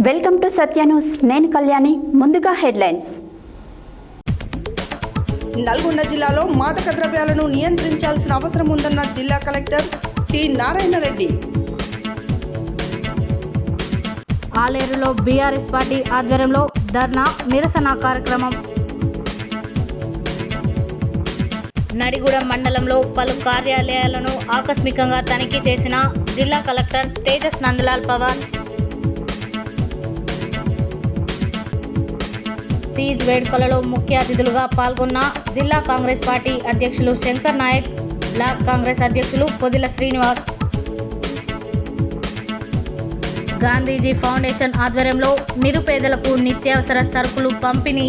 Welcome to Satya news. నేను కళ్యాణి. ముందుగా headlines. Nalgonda జిల్లాలో మాదక ద్రవ్యాలను నియంత్రించాల్సిన అవసరం ఉందన్న జిల్లా కలెక్టర్ సి నారాయణ రెడ్డి. ఆలేరులో బీఆర్ఎస్ పార్టీ ఆధ్వర్యంలో ధర్నా నిరసన కార్యక్రమం. నడిగూడెం మండలంలో పలు కార్యాలయాలను ఆకస్మికంగా తనిఖీ చేసిన జిల్లా కలెక్టర్ తేజస్ నందలాల్ పవార్. తీజ్ వేడుకలలో ముఖ్య అతిథులుగా పాల్గొన్న జిల్లా కాంగ్రెస్ పార్టీ అధ్యక్షులు శంకర్ నాయక్, బ్లాక్ కాంగ్రెస్ అధ్యక్షులు పొదిల శ్రీనివాస్. గాంధీజీ ఫౌండేషన్ ఆధ్వర్యంలో నిరుపేదలకు నిత్యావసర సరుకులు పంపిణీ.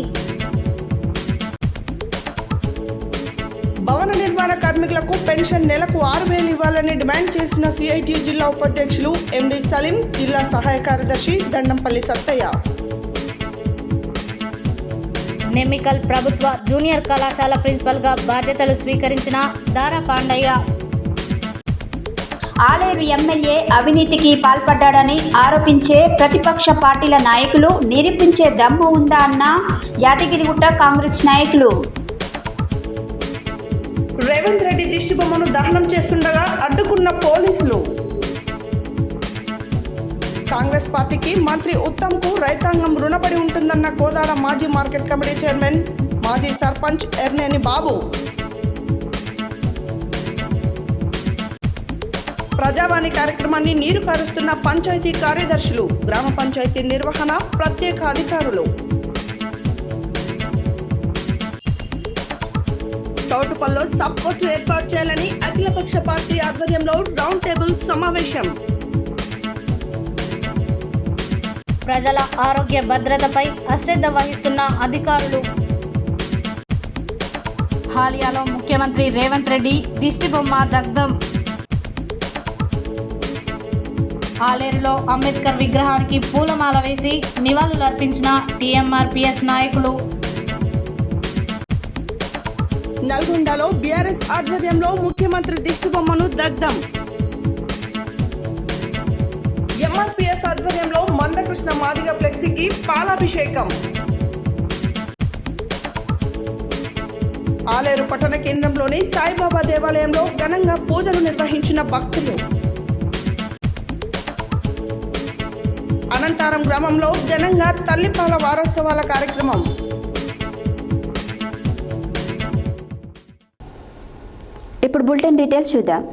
భవన నిర్మాణ కార్మికులకు పెన్షన్ నెలకు 6,000 ఇవ్వాలని డిమాండ్ చేసిన సిఐటియు జిల్లా ఉపాధ్యక్షులు ఎండి సలీం, జిల్లా సహాయ కార్యదర్శి దండంపల్లి సత్తయ్య. నెమ్మికల్ ప్రభుత్వ జూనియర్ కళాశాల ప్రిన్సిపల్గా బాధ్యతలు స్వీకరించిన దారా పాండయ్య. ఆలేరు ఎమ్మెల్యే అవినీతికి పాల్పడ్డాడని ఆరోపించే ప్రతిపక్ష పార్టీల నాయకులు నిరూపించే దమ్ము ఉందా అన్న యాదగిరిగుట్ట కాంగ్రెస్ నాయకులు. రేవంత్ రెడ్డి దిష్టిబొమ్మను దహనం చేస్తుండగా అడ్డుకున్న పోలీసులు. కాంగ్రెస్ పార్టీకి మంత్రి ఉత్తమ్కు రైతాంగం రుణపడి ఉంటుందన్న కోదాడ మాజీ మార్కెట్ కమిటీ చైర్మన్, మాజీ సర్పంచ్ ఎర్నేని బాబు. ప్రజావాణి కార్యక్రమాన్ని నీరు కారుస్తున్న పంచాయతీ కార్యదర్శులు, గ్రామ పంచాయతీ నిర్వహణ ప్రత్యేక అధికారులు. చౌటుపల్లో సబ్ కోర్టు ఏర్పాటు చేయాలని అఖిలపక్ష పార్టీ ఆధ్వర్యంలో రౌండ్ టేబుల్ సమావేశం. ప్రజల ఆరోగ్య భద్రతపై అశ్రద్ధ వహిస్తున్న అధికారులు. హాలియాలో ముఖ్యమంత్రి రేవంత్ రెడ్డి దిష్టిబొమ్మ దగ్ధం. ఆలేరులో అంబేద్కర్ విగ్రహానికి పూలమాల వేసి నివాళులర్పించిన టీఎంఆర్పీఎస్ నాయకులు. నల్గొండలో బీఆర్ఎస్ ఆధ్వర్యంలో ముఖ్యమంత్రి దిష్టిబొమ్మను దగ్ధం. ఎంఆర్పీఎస్ ఆధ్వర్యంలో మందకృష్ణ మాదిగ ఫ్లెక్సీకి పాలాభిషేకం. ఆలేరు పట్టణ కేంద్రంలోని సాయిబాబా దేవాలయంలో ఘనంగా పూజలు నిర్వహించిన భక్తులు. అనంతారం గ్రామంలో ఘనంగా తల్లిపాల వారోత్సవాల కార్యక్రమం. ఇప్పుడు బులెటిన్ డీటెయిల్స్ చూద్దాం.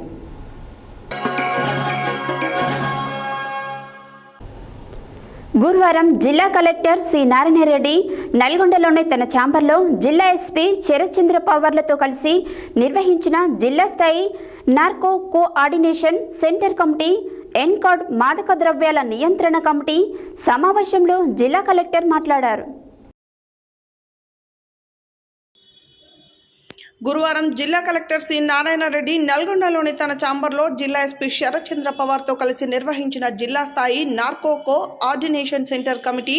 గురువారం జిల్లా కలెక్టర్ సి నారాయణ రెడ్డి నల్గొండలోని తన ఛాంబర్లో జిల్లా ఎస్పీ శరత్చంద్ర పవార్లతో కలిసి నిర్వహించిన జిల్లా స్థాయి నార్కో కోఆర్డినేషన్ సెంటర్ కమిటీ, ఎన్కాడ్ మాదక ద్రవ్యాల నియంత్రణ కమిటీ సమావేశంలో జిల్లా కలెక్టర్ మాట్లాడారు. గురువారం జిల్లా కలెక్టర్ సి నారాయణ రెడ్డి నల్గొండలోని తన ఛాంబర్లో జిల్లా ఎస్పీ శరత్చంద్ర పవార్తో కలిసి నిర్వహించిన జిల్లా స్థాయి నార్కో కోఆర్డినేషన్ సెంటర్ కమిటీ,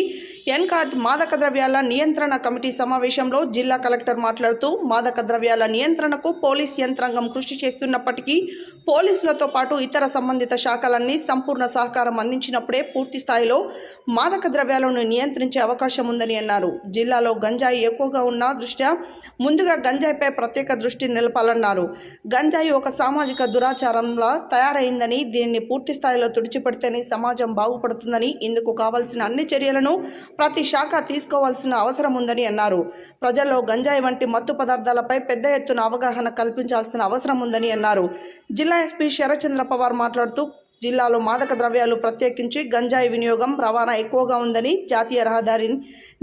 ఎన్కాడ్ మాదక ద్రవ్యాల నియంత్రణ కమిటీ సమావేశంలో జిల్లా కలెక్టర్ మాట్లాడుతూ, మాదక ద్రవ్యాల నియంత్రణకు పోలీస్ యంత్రాంగం కృషి చేస్తున్నప్పటికీ పోలీసులతో పాటు ఇతర సంబంధిత శాఖలన్నీ సంపూర్ణ సహకారం అందించినప్పుడే పూర్తి స్థాయిలో మాదక ద్రవ్యాలను నియంత్రించే అవకాశం ఉందని అన్నారు. జిల్లాలో గంజాయి ఎక్కువగా ఉన్న దృష్ట్యా ముందుగా గంజాయిపై ప్రత్యేక దృష్టి నిలపాలన్నారు. గంజాయి ఒక సామాజిక దురాచారంలా తయారైందని, దీన్ని పూర్తి స్థాయిలో తుడిచిపెడితేనే సమాజం బాగుపడుతుందని, ఇందుకు కావాల్సిన అన్ని చర్యలను ప్రతి శాఖ తీసుకోవాల్సిన అవసరం ఉందని అన్నారు. ప్రజల్లో గంజాయి వంటి మత్తు పదార్థాలపై పెద్ద ఎత్తున అవగాహన కల్పించాల్సిన అవసరం ఉందని అన్నారు. జిల్లా ఎస్పీ శరత్చంద్ర పవార్ మాట్లాడుతూ, జిల్లాలో మాదక ద్రవ్యాలు ప్రత్యేకించి గంజాయి వినియోగం, రవాణా ఎక్కువగా ఉందని, జాతీయ రహదారి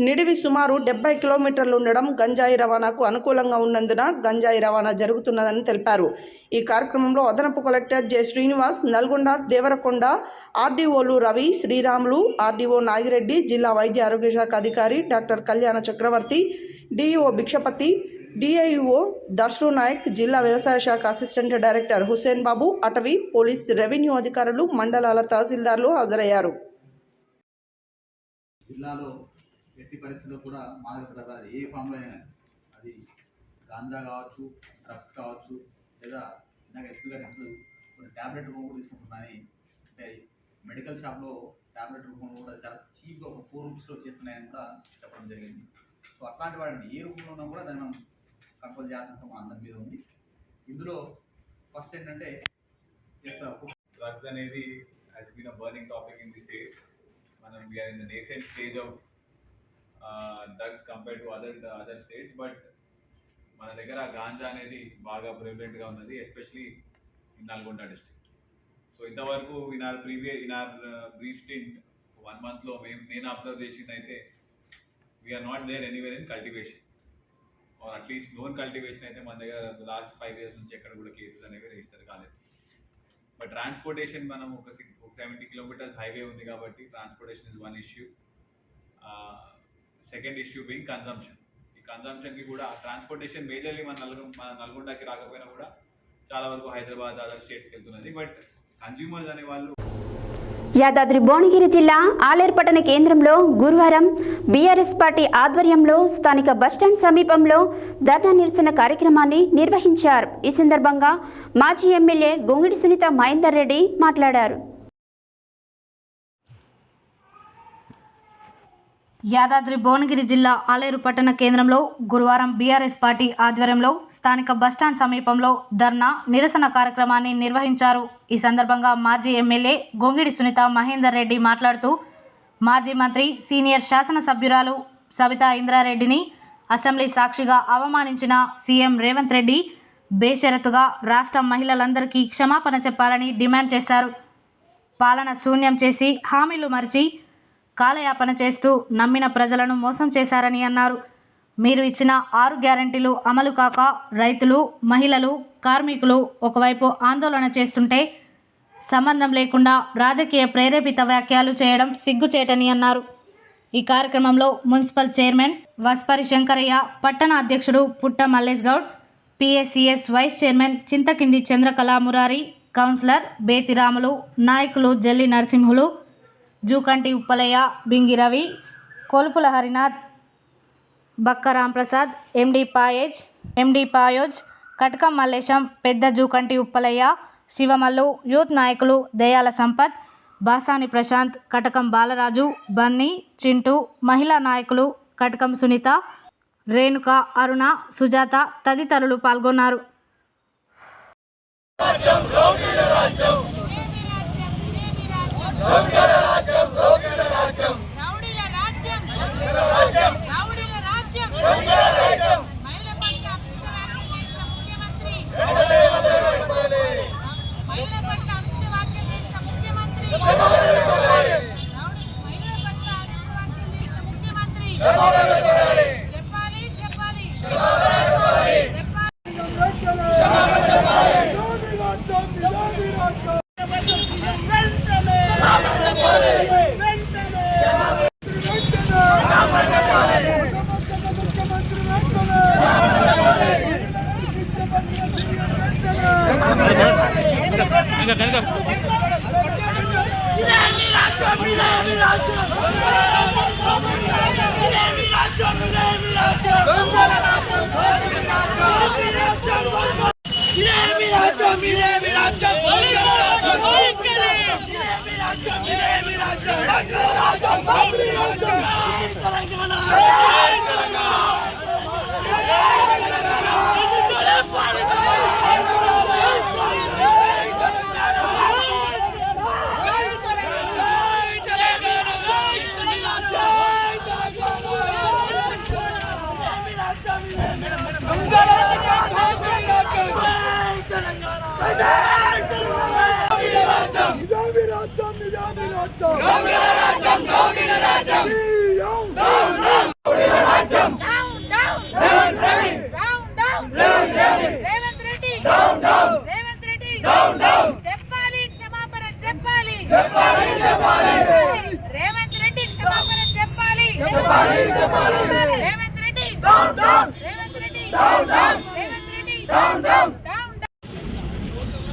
నిడివి సుమారు 70 కిలోమీటర్లు ఉండడం గంజాయి రవాణాకు అనుకూలంగా ఉన్నందున గంజాయి రవాణా జరుగుతున్నదని తెలిపారు. ఈ కార్యక్రమంలో అదనపు కలెక్టర్ జె శ్రీనివాస్, నల్గొండ, దేవరకొండ ఆర్డీఓలు రవి, శ్రీరాములు, ఆర్డీఓ నాగిరెడ్డి, జిల్లా వైద్య ఆరోగ్య శాఖ అధికారి doctor Kalyana Chakravarthi, DEO Bhikshapathi, DIO Dasru Nayak, జిల్లా వ్యవసాయ శాఖ అసిస్టెంట్ డైరెక్టర్ హుసేన్ బాబు, అటవీ, పోలీస్, రెవెన్యూ అధికారులు, మండలాల తహసీల్దార్లు హాజరయ్యారు. జిల్లాలో ఎట్టి పరిస్థితుల్లో కూడా మాదక ద్రవ్యాలు ఏ ఫామ్లో అయినా, అది గాంజా కావచ్చు, డ్రగ్స్ కావచ్చు, లేదా ఇందాక ఎస్పీ గారు కొన్ని ట్యాబ్లెట్ కూడా తీసుకుంటున్నాయి. అంటే మెడికల్ షాప్లో ట్యాబ్లెట్ రూపంలో కూడా చాలా చీప్గా ఒక 4 రూపీస్లో వచ్చేస్తున్నాయని కూడా చెప్పడం జరిగింది. సో అట్లాంటి వాటిని ఏ రూపంలో ఉన్నా కూడా దాన్ని మనం కంట్రోల్ చేయాల్సిన మన అందరి మీద ఉంది. ఇందులో ఫస్ట్ ఏంటంటే డ్రగ్స్ అనేది has been a burning topic in the state. We are in the nascent stage of drugs compared to other states, but మన దగ్గర గాంజా అనేది బాగా ప్రివలెంట్గా ఉన్నది, especially in Nalgonda district. So ఇంతవరకు ఇన్ ఆర్ బ్రీఫ్ స్టింట్ 1 monthలో నేను అబ్జర్వ్ చేసింది అయితే we're not there anywhere in cultivation or at least non cultivation అయితే మన దగ్గర లాస్ట్ 5 years నుంచి ఎక్కడ కూడా కేసెస్ అనేవి రిజిస్టర్ కాలేదు. బట్ ట్రాన్స్పోర్టేషన్ మనం ఒక 70 kilometers హైవే ఉంది కాబట్టి transportation is one issue. Second issue being consumption. ఈ కన్జంప్షన్కి కూడా ట్రాన్స్పోర్టేషన్ మేజర్లీ మన నల్గొండకి రాకపోయినా కూడా చాలా వరకు హైదరాబాద్ అదర్ స్టేట్స్కి వెళ్తున్నది. బట్ కన్జ్యూమర్స్ అనేవాళ్ళు యాదాద్రి భువనగిరి జిల్లా ఆలేరు పట్టణ కేంద్రంలో గురువారం బీఆర్ఎస్ పార్టీ ఆధ్వర్యంలో స్థానిక బస్టాండ్ సమీపంలో ధర్నా నిరసన కార్యక్రమాన్ని నిర్వహించారు. ఈ సందర్భంగా మాజీ ఎమ్మెల్యే గొంగిడి సునీత మహేందర్ రెడ్డి మాట్లాడారు. యాదాద్రి భువనగిరి జిల్లా ఆలేరు పట్టణ కేంద్రంలో గురువారం బీఆర్ఎస్ పార్టీ ఆధ్వర్యంలో స్థానిక బస్టాండ్ సమీపంలో ధర్నా నిరసన కార్యక్రమాన్ని నిర్వహించారు. ఈ సందర్భంగా మాజీ ఎమ్మెల్యే గొంగిడి సునీత మహేందర్ రెడ్డి మాట్లాడుతూ మాజీ మంత్రి సీనియర్ శాసనసభ్యురాలు సబితా ఇంద్రారెడ్డిని అసెంబ్లీ సాక్షిగా అవమానించిన సీఎం రేవంత్ రెడ్డి బేషరతుగా రాష్ట్ర మహిళలందరికీ క్షమాపణ చెప్పాలని డిమాండ్ చేశారు. పాలన శూన్యం చేసి హామీలు మరిచి కాలయాపన చేస్తూ నమ్మిన ప్రజలను మోసం చేశారని అన్నారు. మీరు ఇచ్చిన 6 గ్యారెంటీలు అమలు కాక రైతులు, మహిళలు, కార్మికులు ఒకవైపు ఆందోళన చేస్తుంటే సంబంధం లేకుండా రాజకీయ ప్రేరేపిత వ్యాఖ్యలు చేయడం సిగ్గుచేటని అన్నారు. ఈ కార్యక్రమంలో మున్సిపల్ చైర్మన్ వస్పరి శంకరయ్య, పట్టణ అధ్యక్షుడు Putta Mallesh Goud, PSCS vice chairman Chinthakindi Chandrakala Murari, councillor Bethi Ramulu, నాయకులు జల్లి నరసింహులు, జూకంటి ఉప్పలయ్య, బింగి రవి, కొలుపుల హరినాథ్, బక్క రాంప్రసాద్, ఎండి పాయోజ్, కటకం మల్లేశం, పెద్ద జూకంటి ఉప్పలయ్య, శివమల్లు, యూత్ నాయకులు దయాల సంపత్, బాసాని ప్రశాంత్, కటకం బాలరాజు, బన్నీ, చింటూ, మహిళా నాయకులు కటకం సునీత, రేణుక, అరుణ, సుజాత తదితరులు పాల్గొన్నారు.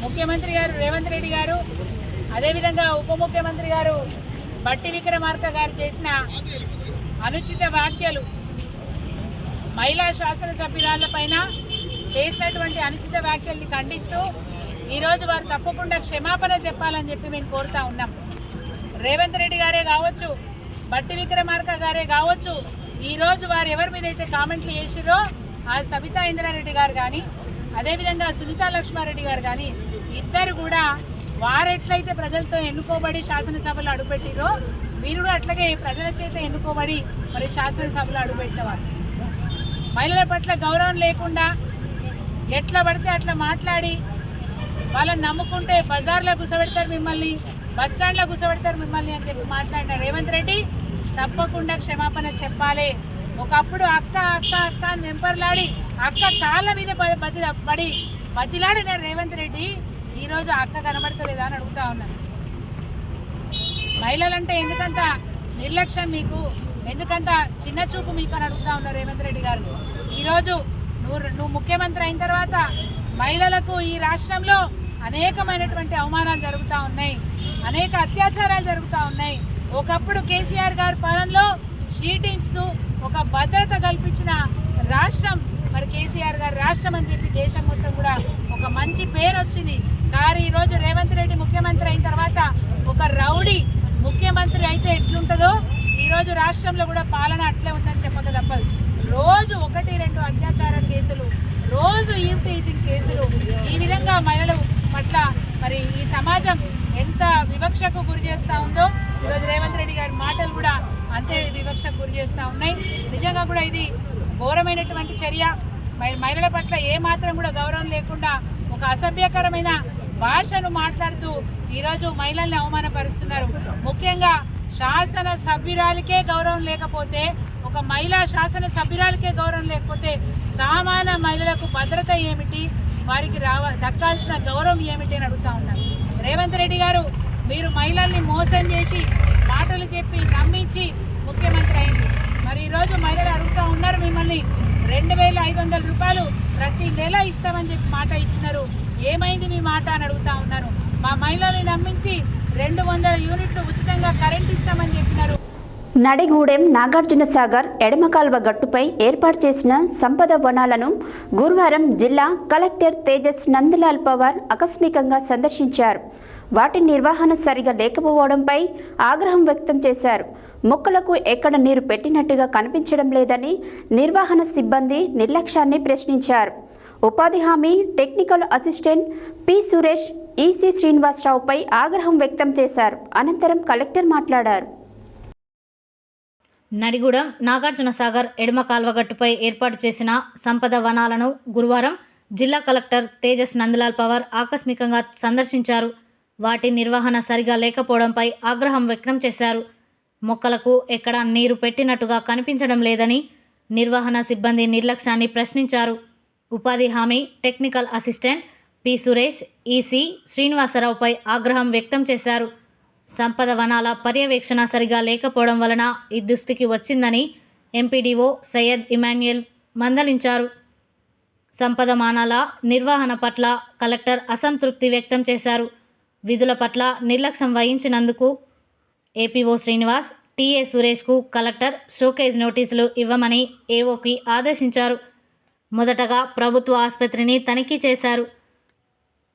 ముఖ్యమంత్రి గారు రేవంత్ రెడ్డి గారు, అదేవిధంగా ఉప ముఖ్యమంత్రి గారు బట్టి విక్రమార్క గారు చేసిన అనుచిత వ్యాఖ్యలు, మహిళా శాసనసభ్యురాళ్లపైన చేసినటువంటి అనుచిత వ్యాఖ్యల్ని ఖండిస్తూ ఈరోజు వారు తప్పకుండా క్షమాపణ చెప్పాలని చెప్పి మేము కోరుతా ఉన్నాం. రేవంత్ రెడ్డి గారే కావచ్చు, బట్టి విక్రమార్క గారే కావచ్చు, ఈరోజు వారు ఎవరి మీద అయితే కామెంట్లు చేసిరో ఆ సబితా ఇంద్రారెడ్డి గారు కానీ అదేవిధంగా సునీతా లక్ష్మారెడ్డి గారు కానీ ఇద్దరు కూడా వారెట్లయితే ప్రజలతో ఎన్నుకోబడి శాసనసభలో అడుగుపెట్టిరో వీరు కూడా అట్లాగే ప్రజల చేత ఎన్నుకోబడి మరి శాసనసభలో అడుగుపెట్టినవారు. మహిళల పట్ల గౌరవం లేకుండా ఎట్లా పడితే అట్లా మాట్లాడి వాళ్ళని నమ్ముకుంటే బజార్లో కూర్చోబెడతారు మిమ్మల్ని, బస్ స్టాండ్లో కూర్చోబెడతారు మిమ్మల్ని అని చెప్పి మాట్లాడిన రేవంత్ రెడ్డి తప్పకుండా క్షమాపణ చెప్పాలి. ఒకప్పుడు అక్క అక్క అక్క అని వెంపర్లాడి అక్క కాళ్ళ మీద పడి బతిలాడిన రేవంత్ రెడ్డి ఈరోజు అక్క కనబడతలేదా అని అడుగుతా ఉన్నాను. మహిళలంటే ఎందుకంత నిర్లక్ష్యం మీకు, ఎందుకంత చిన్న చూపు మీకు అని అడుగుతా ఉన్నారు రేవంత్ రెడ్డి గారు. ఈరోజు నువ్వు ముఖ్యమంత్రి అయిన తర్వాత మహిళలకు ఈ రాష్ట్రంలో అనేకమైనటువంటి అవమానాలు జరుగుతూ ఉన్నాయి, అనేక అత్యాచారాలు జరుగుతూ ఉన్నాయి. ఒకప్పుడు కేసీఆర్ గారి పాలనలో షీ టీమ్స్ ఒక భద్రత కల్పించిన రాష్ట్రం మరి కేసీఆర్ గారి రాష్ట్రం అని చెప్పి దేశం మొత్తం కూడా ఒక మంచి పేరు వచ్చింది. కానీ ఈరోజు రేవంత్ రెడ్డి ముఖ్యమంత్రి అయిన తర్వాత ఒక రౌడీ ముఖ్యమంత్రి అయితే ఎట్లుంటుందో ఈరోజు రాష్ట్రంలో కూడా పాలన అట్లే ఉందని చెప్పక తప్పదు. రోజు 1-2 అత్యాచార కేసులు, రోజు ఈవ్టీజింగ్ కేసులు, ఈ విధంగా మహిళల పట్ల మరి ఈ సమాజం ఎంత వివక్షకు గురి చేస్తూ ఉందో ఈరోజు రేవంత్ రెడ్డి గారి మాటలు కూడా అంతే వివక్షకు గురి చేస్తూ ఉన్నాయి. నిజంగా కూడా ఇది ఘోరమైనటువంటి చర్య. మహిళల పట్ల ఏమాత్రం కూడా గౌరవం లేకుండా ఒక అసభ్యకరమైన భాషను మాట్లాడుతూ ఈరోజు మహిళల్ని అవమానపరుస్తున్నారు. ముఖ్యంగా శాసన సభ్యురాలికే గౌరవం లేకపోతే, ఒక మహిళా శాసన సభ్యురాలికే గౌరవం లేకపోతే సామాన్య మహిళలకు భద్రత ఏమిటి, వారికి దక్కాల్సిన గౌరవం ఏమిటి అని అడుగుతా ఉన్నారు. రేవంత్ రెడ్డి గారు మీరు మహిళల్ని మోసం చేసి మాటలు చెప్పి నమ్మించి ముఖ్యమంత్రి అయింది. మరి ఈరోజు మహిళలు అడుగుతూ ఉన్నారు మిమ్మల్ని 2,500 రూపాయలు ప్రతి నెల ఇస్తామని చెప్పి మాట ఇచ్చినారు, ఏమైంది మీ మాట అని అడుగుతా ఉన్నారు. మా మహిళల్ని నమ్మించి 200 యూనిట్లు ఉచితంగా కరెంట్ ఇస్తామని చెప్పినారు. నడిగూడెం నాగార్జునసాగర్ ఎడమకాల్వ గట్టుపై ఏర్పాటు చేసిన సంపద వనాలను గురువారం జిల్లా కలెక్టర్ తేజస్ నందలాల్ పవార్ ఆకస్మికంగా సందర్శించారు. వాటి నిర్వహణ సరిగా లేకపోవడంపై ఆగ్రహం వ్యక్తం చేశారు. మొక్కలకు ఎక్కడ నీరు పెట్టినట్టుగా కనిపించడం లేదని నిర్వహణ సిబ్బంది నిర్లక్ష్యాన్ని ప్రశ్నించారు. ఉపాధి హామీ technical assistant P Suresh, EC శ్రీనివాసరావుపై ఆగ్రహం వ్యక్తం చేశారు. అనంతరం కలెక్టర్ మాట్లాడారు. నడిగూడెం నాగార్జునసాగర్ ఎడమ కాల్వగట్టుపై ఏర్పాటు చేసిన సంపద వనాలను గురువారం జిల్లా కలెక్టర్ తేజస్ నందలాల్ పవార్ ఆకస్మికంగా సందర్శించారు. వాటి నిర్వహణ సరిగా లేకపోవడంపై ఆగ్రహం వ్యక్తం చేశారు. మొక్కలకు ఎక్కడా నీరు పెట్టినట్టుగా కనిపించడం లేదని నిర్వహణ సిబ్బంది నిర్లక్ష్యాన్ని ప్రశ్నించారు. ఉపాధి హామీ technical assistant P Suresh, EC శ్రీనివాసరావుపై ఆగ్రహం వ్యక్తం చేశారు. సంపద వనాల పర్యవేక్షణ సరిగా లేకపోవడం వలన ఈ దుస్థితికి వచ్చిందని ఎంపీడీఓ సయ్యద్ ఇమాన్యుయల్ మందలించారు. సంపద వనాల నిర్వహణ పట్ల కలెక్టర్ అసంతృప్తి వ్యక్తం చేశారు. విధుల పట్ల నిర్లక్ష్యం వహించినందుకు ఏపీఓ శ్రీనివాస్, టీఏ సురేష్కు కలెక్టర్ షోకేజ్ నోటీసులు ఇవ్వమని ఏఓకి ఆదేశించారు. మొదటగా ప్రభుత్వ ఆసుపత్రిని తనిఖీ చేశారు.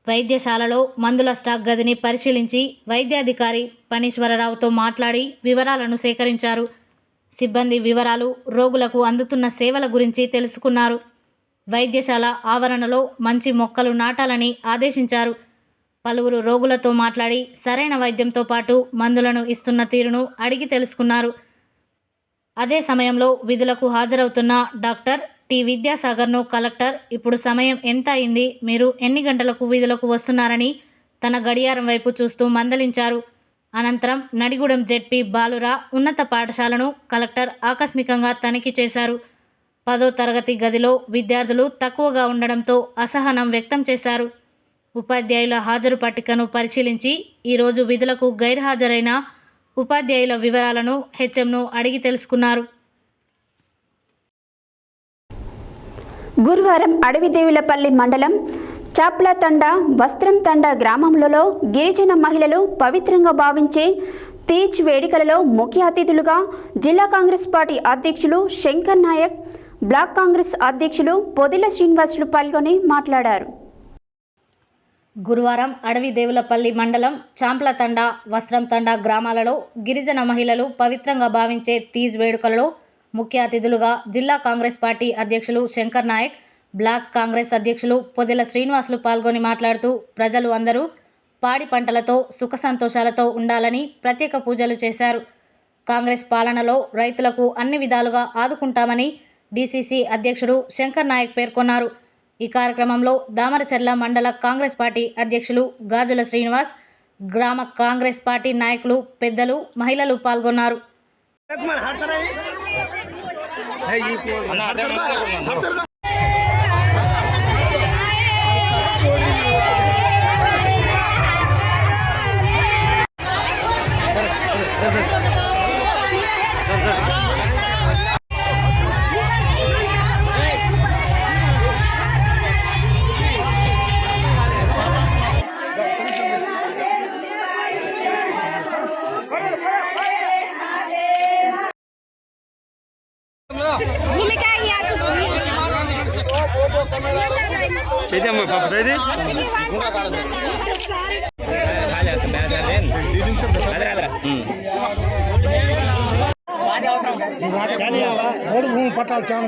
వైద్యశాలలో మందుల స్టాక్ గదిని పరిశీలించి వైద్యాధికారి పనీశ్వరరావుతో మాట్లాడి వివరాలను సేకరించారు. సిబ్బంది వివరాలు, రోగులకు అందుతున్న సేవల గురించి తెలుసుకున్నారు. వైద్యశాల ఆవరణలో మంచి మొక్కలు నాటాలని ఆదేశించారు. పలువురు రోగులతో మాట్లాడి సరైన వైద్యంతో పాటు మందులను ఇస్తున్న తీరును అడిగి తెలుసుకున్నారు. అదే సమయంలో విధులకు హాజరవుతున్న డాక్టర్ టి విద్యాసాగర్ను కలెక్టర్ ఇప్పుడు సమయం ఎంత అయింది, మీరు ఎన్ని గంటలకు విధులకు వస్తున్నారని తన గడియారం వైపు చూస్తూ మందలించారు. అనంతరం నడిగూడెం జెడ్పీ బాలుర ఉన్నత పాఠశాలను కలెక్టర్ ఆకస్మికంగా తనిఖీ చేశారు. 10వ తరగతి గదిలో విద్యార్థులు తక్కువగా ఉండడంతో అసహనం వ్యక్తం చేశారు. ఉపాధ్యాయుల హాజరు పట్టికను పరిశీలించి ఈరోజు విధులకు గైర్హాజరైన ఉపాధ్యాయుల వివరాలను హెచ్ఎంను అడిగి తెలుసుకున్నారు. గురువారం అడవిదేవులపల్లి మండలం చాప్లతండ వస్త్రం తండ గ్రామంలో గిరిజన మహిళలు పవిత్రంగా భావించే తీజ్ వేడుకలలో ముఖ్య అతిథులుగా జిల్లా కాంగ్రెస్ పార్టీ అధ్యక్షులు శంకర్ నాయక్, బ్లాక్ కాంగ్రెస్ అధ్యక్షులు పొదిల శ్రీనివాసులు పాల్గొని మాట్లాడారు. గురువారం అడవి దేవులపల్లి మండలం చాంప్లతండా వస్త్రంతండా గ్రామాలలో గిరిజన మహిళలు పవిత్రంగా భావించే తీజ్ వేడుకలలో ముఖ్య అతిథులుగా జిల్లా కాంగ్రెస్ పార్టీ అధ్యక్షులు శంకర్ నాయక్, బ్లాక్ కాంగ్రెస్ అధ్యక్షులు పొదెల శ్రీనివాసులు పాల్గొని మాట్లాడుతూ ప్రజలు అందరూ పాడి పంటలతో సుఖ సంతోషాలతో ఉండాలని ప్రత్యేక పూజలు చేశారు. కాంగ్రెస్ పాలనలో రైతులకు అన్ని విధాలుగా ఆదుకుంటామని డీసీసీ అధ్యక్షుడు శంకర్ నాయక్ పేర్కొన్నారు. ఈ కార్యక్రమంలో దామరచర్ల మండల కాంగ్రెస్ పార్టీ అధ్యక్షులు గాజుల శ్రీనివాస్, గ్రామ కాంగ్రెస్ పార్టీ నాయకులు, పెద్దలు, మహిళలు పాల్గొన్నారు.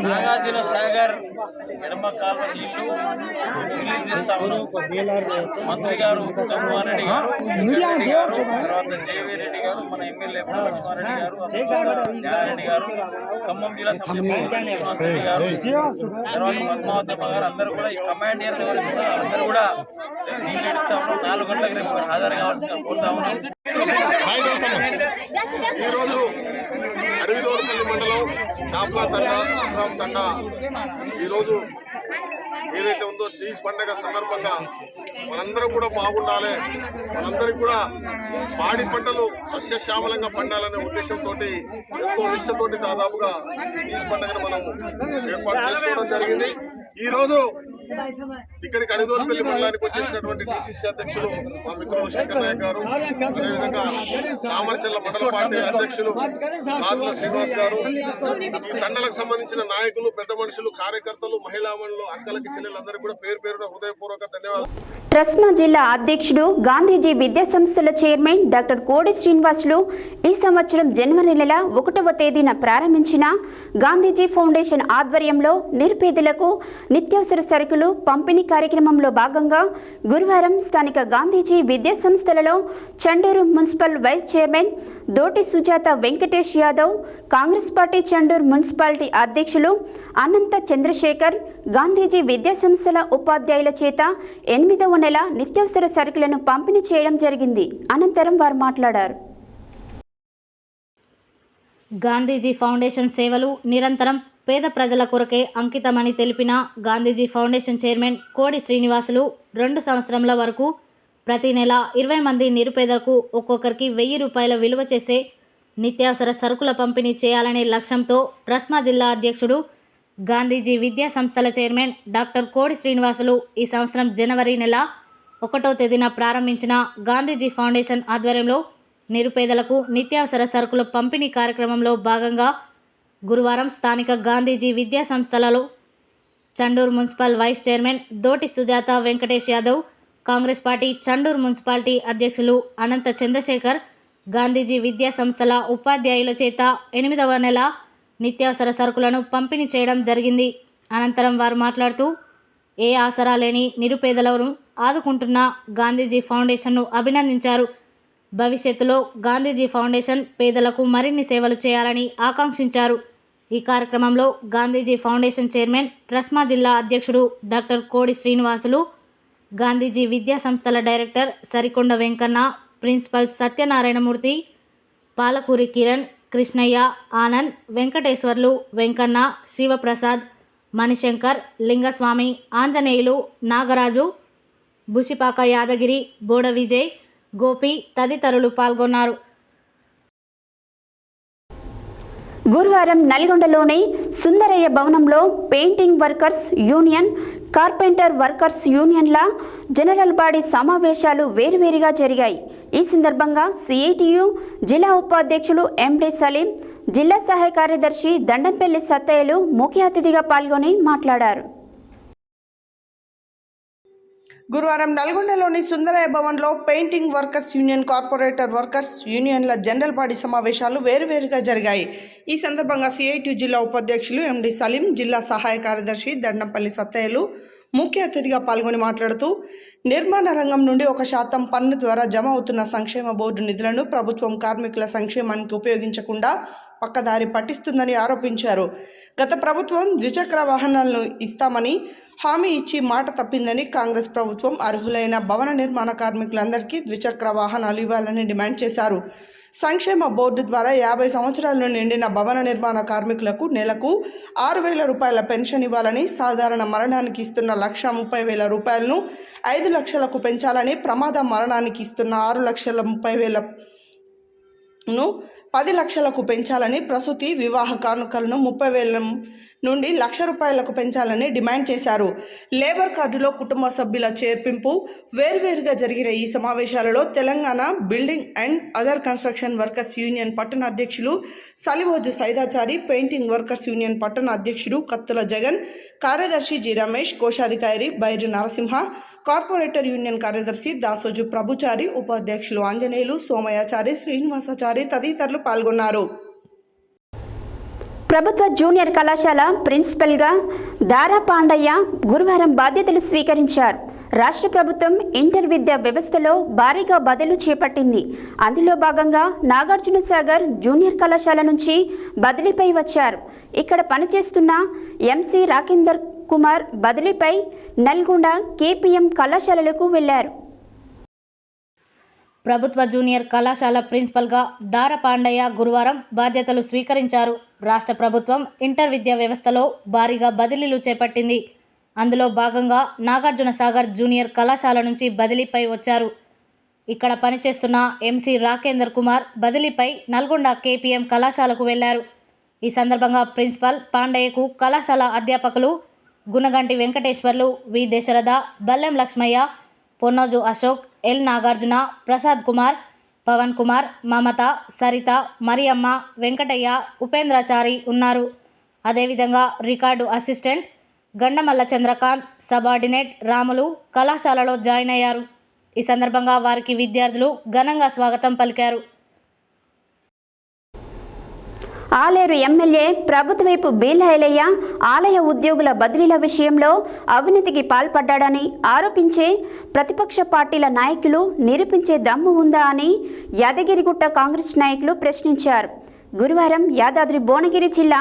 నాగార్జున సాగర్ ఎడమ కాలువ నీళ్లు రిలీజ్ చేస్తామని మంత్రి గారు ఉత్తమ్ కుమార్ రెడ్డి గారు, రెడ్డి గారు, తర్వాత జేవీ రెడ్డి గారు, మన ఎమ్మెల్యే లక్ష్మారెడ్డి గారు, జ్ఞానారెడ్డి గారు, ఖమ్మం జిల్లా సభ్యులు శ్రీనివాస్ రెడ్డి గారు, తర్వాత పద్మావతమ్మ గారు అందరూ కూడా ఈ కమాండియర్ అందరూ కూడా నీళ్ళు ఇస్తా ఉన్నాం. 4 గంటలకు రేపు హాజరు కావాల్సిందిగా కోరుతా ఉన్నాం. ఈరోజు అడవిదోడుపల్లి మండలం చాంప్లతండా ఈరోజు ఏదైతే ఉందో తీజ్ పండుగ సందర్భంగా మనందరం కూడా బాగుండాలి, మనందరికీ కూడా పాడి పంటలు సస్యశ్యామలంగా పండాలనే ఉద్దేశంతో ఎంతో నిష్ఠతోటి దాదాపుగా తీజ్ పండుగను మనం ఏర్పాటు చేసుకోవడం జరిగింది. ఈ రోజు ఇక్కడికి అడవిదోడుపల్లి మండలానికి వచ్చేసినటువంటి డీసీసీ అధ్యక్షులు మా మిత్రులు శంకర్ నాయక్ గారు, అదేవిధంగా దామరచర్ల మండల పార్టీ అధ్యక్షులు గాజుల శ్రీనివాస్ గారు, ఈ తండలకు సంబంధించిన నాయకులు, పెద్ద మనుషులు, కార్యకర్తలు, మహిళా మండలు, అక్కలకి చెల్లెలందరికీ కూడా పేరు పేరున హృదయపూర్వక ధన్యవాదాలు. ట్రస్మా జిల్లా అధ్యక్షుడు, గాంధీజీ విద్యా సంస్థల చైర్మన్ డాక్టర్ కోడి శ్రీనివాసులు ఈ సంవత్సరం జనవరి నెల 1వ తేదీన ప్రారంభించిన గాంధీజీ ఫౌండేషన్ ఆధ్వర్యంలో నిరుపేదలకు నిత్యావసర సరుకులు పంపిణీ కార్యక్రమంలో భాగంగా గురువారం స్థానిక గాంధీజీ విద్యా సంస్థలలో Chandur municipal vice chairman దోటి Sujatha Venkatesh Yadav, Congress party Chandur municipality అధ్యక్షులు అనంత చంద్రశేఖర్, గాంధీజీ విద్యా సంస్థల ఉపాధ్యాయుల చేత 8వ నెల నిత్యావసర సరుకులను పంపిణీ చేయడం జరిగింది. అనంతరం వారు మాట్లాడారు. గాంధీజీ ఫౌండేషన్ సేవలు నిరంతరం పేద ప్రజల కొరకే అంకితమని తెలిపిన గాంధీజీ ఫౌండేషన్ చైర్మన్ కోడి శ్రీనివాసులు 2 సంవత్సరాల వరకు ప్రతి నెల 20 మంది నిరుపేదలకు ఒక్కొక్కరికి 1000 రూపాయల విలువ చేసే నిత్యావసర సరుకుల పంపిణీ చేయాలనే లక్ష్యంతో ట్రస్మా జిల్లా అధ్యక్షుడు, గాంధీజీ విద్యా సంస్థల చైర్మన్ డాక్టర్ కోడి శ్రీనివాసులు ఈ సంవత్సరం జనవరి నెల 1వ తేదీన ప్రారంభించిన గాంధీజీ ఫౌండేషన్ ఆధ్వర్యంలో నిరుపేదలకు నిత్యావసర సరుకుల పంపిణీ కార్యక్రమంలో భాగంగా గురువారం స్థానిక గాంధీజీ విద్యా సంస్థలలో Chandur municipal vice chairman దోటి Sujatha Venkatesh Yadav, Congress party Chandur municipality అధ్యక్షులు అనంత చంద్రశేఖర్, గాంధీజీ విద్యా సంస్థల ఉపాధ్యాయుల చేత 8వ నెల నిత్యావసర సరుకులను పంపిణీ చేయడం జరిగింది. అనంతరం వారు మాట్లాడుతూ ఏ ఆసరా లేని నిరుపేదలను ఆదుకుంటున్న గాంధీజీ ఫౌండేషన్ను అభినందించారు. భవిష్యత్తులో గాంధీజీ ఫౌండేషన్ పేదలకు మరిన్ని సేవలు చేయాలని ఆకాంక్షించారు. ఈ కార్యక్రమంలో గాంధీజీ ఫౌండేషన్ చైర్మన్, ట్రస్మా జిల్లా అధ్యక్షుడు డాక్టర్ కోడి శ్రీనివాసులు, గాంధీజీ విద్యా సంస్థల డైరెక్టర్ సరికొండ వెంకన్న, ప్రిన్సిపల్ సత్యనారాయణమూర్తి, పాలకూరి కిరణ్, కృష్ణయ్య, ఆనంద్, వెంకటేశ్వర్లు, వెంకన్న, శివప్రసాద్, మణిశంకర్, లింగస్వామి, ఆంజనేయులు, నాగరాజు, బుషిపాక యాదగిరి, బోడ విజయ్, గోపి తదితరులు పాల్గొన్నారు. గురువారం నల్గొండలోని సుందరయ్య భవనంలో painting workers union, carpenter workers యూనియన్ల జనరల్ బాడీ సమావేశాలు వేరువేరుగా జరిగాయి. ఈ సందర్భంగా సిఐటియు జిల్లా ఉపాధ్యక్షులు ఎండి సలీం, జిల్లా సహాయ కార్యదర్శి దండంపల్లి సత్తయ్యలు ముఖ్య అతిథిగా పాల్గొని మాట్లాడారు. గురువారం నల్గొండలోని సుందరయ్య భవన్లో painting workers union, corporator workers యూనియన్ల జనరల్ బాడీ సమావేశాలు వేరువేరుగా జరిగాయి. ఈ సందర్భంగా సిఐటి జిల్లా ఉపాధ్యక్షులు ఎండి సలీం, జిల్లా సహాయ కార్యదర్శి దండంపల్లి సత్తయ్యలు ముఖ్య అతిథిగా పాల్గొని మాట్లాడుతూ నిర్మాణ రంగం నుండి 1% పన్ను ద్వారా జమ అవుతున్న సంక్షేమ బోర్డు నిధులను ప్రభుత్వం కార్మికుల సంక్షేమానికి ఉపయోగించకుండా పక్కదారి పట్టిస్తుందని ఆరోపించారు. గత ప్రభుత్వం ద్విచక్ర వాహనాలను ఇస్తామని హామీ ఇచ్చి మాట తప్పిందని కాంగ్రెస్ ప్రభుత్వం అర్హులైన భవన నిర్మాణ కార్మికులందరికీ ద్విచక్ర వాహనాలు ఇవ్వాలని డిమాండ్ చేశారు. సంక్షేమ బోర్డు ద్వారా 50 సంవత్సరాలు నిండిన భవన నిర్మాణ కార్మికులకు నెలకు 6,000 రూపాయల పెన్షన్ ఇవ్వాలని, సాధారణ మరణానికి ఇస్తున్న 1,30,000 రూపాయలను 5 లక్షలకు పెంచాలని, ప్రమాద మరణానికి ఇస్తున్న 6,30,000ను 10 లక్షలకు పెంచాలని, ప్రసూతి వివాహ కానుకలను 30,000 నుండి 1,00,000 రూపాయలకు పెంచాలని డిమాండ్ చేశారు. లేబర్ కార్డులో కుటుంబ సభ్యుల చేర్పింపు వేర్వేరుగా జరిగిన ఈ సమావేశాలలో Telangana building and other construction workers union పట్టణ అధ్యక్షులు Salivoju Saidachari, painting workers union పట్టణ అధ్యక్షుడు కత్తుల జగన్, కార్యదర్శి జి రమేష్, కోశాధికారి బైరి నరసింహ, కార్పొరేటర్ యూనియన్ కార్యదర్శి దాసోజు ప్రభుచారి, ఉపాధ్యక్షులు ఆంజనేయులు, సోమయాచారి, శ్రీనివాసాచారి తదితరులు పాల్గొన్నారు. ప్రభుత్వ జూనియర్ కళాశాల ప్రిన్సిపల్గా దారా పాండయ్య గురువారం బాధ్యతలు స్వీకరించారు. రాష్ట్ర ప్రభుత్వం ఇంటర్ విద్యా వ్యవస్థలో భారీగా బదిలీ చేపట్టింది. అందులో భాగంగా నాగార్జునసాగర్ జూనియర్ కళాశాల నుంచి బదిలీపై వచ్చారు. ఇక్కడ పనిచేస్తున్న ఎంసీ రాకేందర్ కుమార్ బదిలీపై నల్గొండ కేపీఎం కళాశాలలకు వెళ్లారు. ప్రభుత్వ జూనియర్ కళాశాల ప్రిన్సిపల్గా దార పాండయ్య గురువారం బాధ్యతలు స్వీకరించారు. రాష్ట్ర ప్రభుత్వం ఇంటర్ విద్యా వ్యవస్థలో భారీగా బదిలీలు చేపట్టింది. అందులో భాగంగా నాగార్జునసాగర్ జూనియర్ కళాశాల నుంచి బదిలీపై వచ్చారు. ఇక్కడ పనిచేస్తున్న ఎంసీ రాకేందర్ కుమార్ బదిలీపై నల్గొండ కేపీఎం కళాశాలకు వెళ్లారు. ఈ సందర్భంగా ప్రిన్సిపల్ పాండయ్యకు కళాశాల అధ్యాపకులు గుణగంటి వెంకటేశ్వర్లు, వి దశరథ, బల్లెం లక్ష్మయ్య, పొన్నోజు అశోక్, ఎల్ నాగార్జున, ప్రసాద్ కుమార్, పవన్ కుమార్, మమత, సరిత, మరియమ్మ, వెంకటయ్య, ఉపేంద్రాచారి ఉన్నారు. అదేవిధంగా record assistant Gandamalla Chandrakanth, subordinate Ramulu కళాశాలలో జాయిన్ అయ్యారు. ఈ సందర్భంగా వారికి విద్యార్థులు ఘనంగా స్వాగతం పలికారు. ఆలేరు ఎమ్మెల్యే ప్రభుత్వవైపు బీలైలయ్య ఆలయ ఉద్యోగుల బదిలీల విషయంలో అవినీతికి పాల్పడ్డాడని ఆరోపించే ప్రతిపక్ష పార్టీల నాయకులు నిరూపించే దమ్ము ఉందా అని యాదగిరిగుట్ట కాంగ్రెస్ నాయకులు ప్రశ్నించారు. గురువారం యాదాద్రి భువనగిరి జిల్లా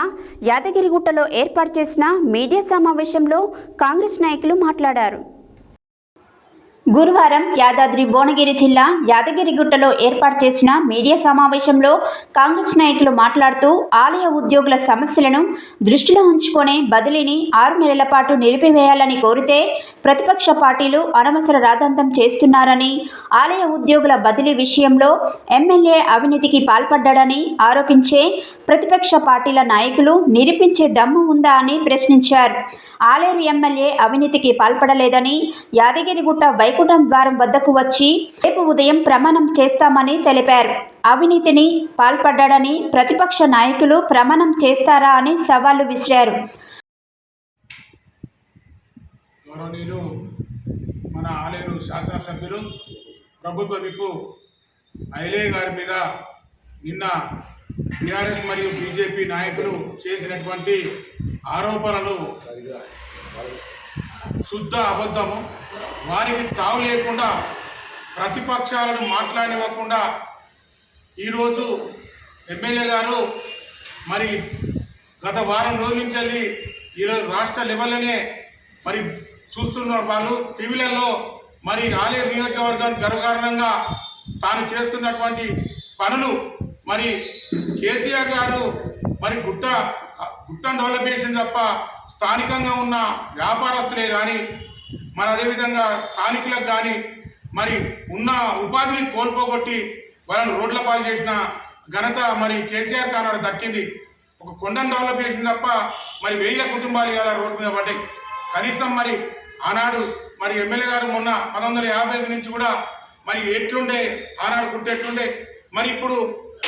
యాదగిరిగుట్టలో ఏర్పాటు చేసిన మీడియా సమావేశంలో కాంగ్రెస్ నాయకులు మాట్లాడారు. గురువారం యాదాద్రి భువనగిరి జిల్లా యాదగిరిగుట్టలో ఏర్పాటు చేసిన మీడియా సమావేశంలో కాంగ్రెస్ నాయకులు మాట్లాడుతూ ఆలయ ఉద్యోగుల సమస్యలను దృష్టిలో ఉంచుకొని బదిలీని 6 నెలల పాటు నిలిపివేయాలని కోరితే ప్రతిపక్ష పార్టీలు అనవసర రాద్ధాంతం చేస్తున్నారని, ఆలయ ఉద్యోగుల బదిలీ విషయంలో ఎమ్మెల్యే అవినీతికి పాల్పడ్డాడని ఆరోపించే ప్రతిపక్ష పార్టీల నాయకులు నిరూపించే దమ్ము ఉందా అని ప్రశ్నించారు. ఆలేరు ఎమ్మెల్యే అవినీతికి పాల్పడలేదని, యాదగిరిగుట్ట వైకుంఠం ద్వారం వద్దకు వచ్చి రేపు ఉదయం ప్రమాణం చేస్తామని తెలిపారు. అవినీతిని పాల్పడ్డాడని ప్రతిపక్ష నాయకులు ప్రమాణం చేస్తారా అని సవాళ్లు విసిరారు. గౌరవనీయులు మన ఆలేరు శాసనసభ్యులు ప్రభుత్వ విప్పు ఐలే గారి మీద నిన్న టీఆర్ఎస్ మరియు బీజేపీ నాయకులు చేసినటువంటి ఆరోపణలు శుద్ధ అబద్ధము. వారికి తావు లేకుండా ప్రతిపక్షాలను మాట్లాడనివ్వకుండా ఈరోజు ఎమ్మెల్యే గారు మరి గత వారం రోజుల నుంచి వెళ్ళి ఈరోజు రాష్ట్ర లెవెల్లోనే మరి చూస్తున్నారు. వాళ్ళు టీవీలలో మరి ఆలేరు నియోజకవర్గానికి గర్వకారణంగా తాను చేస్తున్నటువంటి పనులు మరి కేసీఆర్ గారు మరి గుట్టను డెవలప్ చేసింది తప్ప స్థానికంగా ఉన్న వ్యాపారస్తులే కానీ మరి అదేవిధంగా స్థానికులకు కానీ మరి ఉన్న ఉపాధిని కోల్పోగొట్టి వాళ్ళని రోడ్ల పాలు చేసిన ఘనత మరి కేసీఆర్ కానాడు దక్కింది. ఒక కొండను డెవలప్ చేసింది తప్ప మరి 1000 కుటుంబాలు ఇలా రోడ్డు మీద పడ్డాయి. కనీసం మరి ఆనాడు మరి ఎమ్మెల్యే గారు మొన్న 1955 నుంచి కూడా మరి ఎట్లుండే ఆనాడు గుట్టెట్లుండే మరి ఇప్పుడు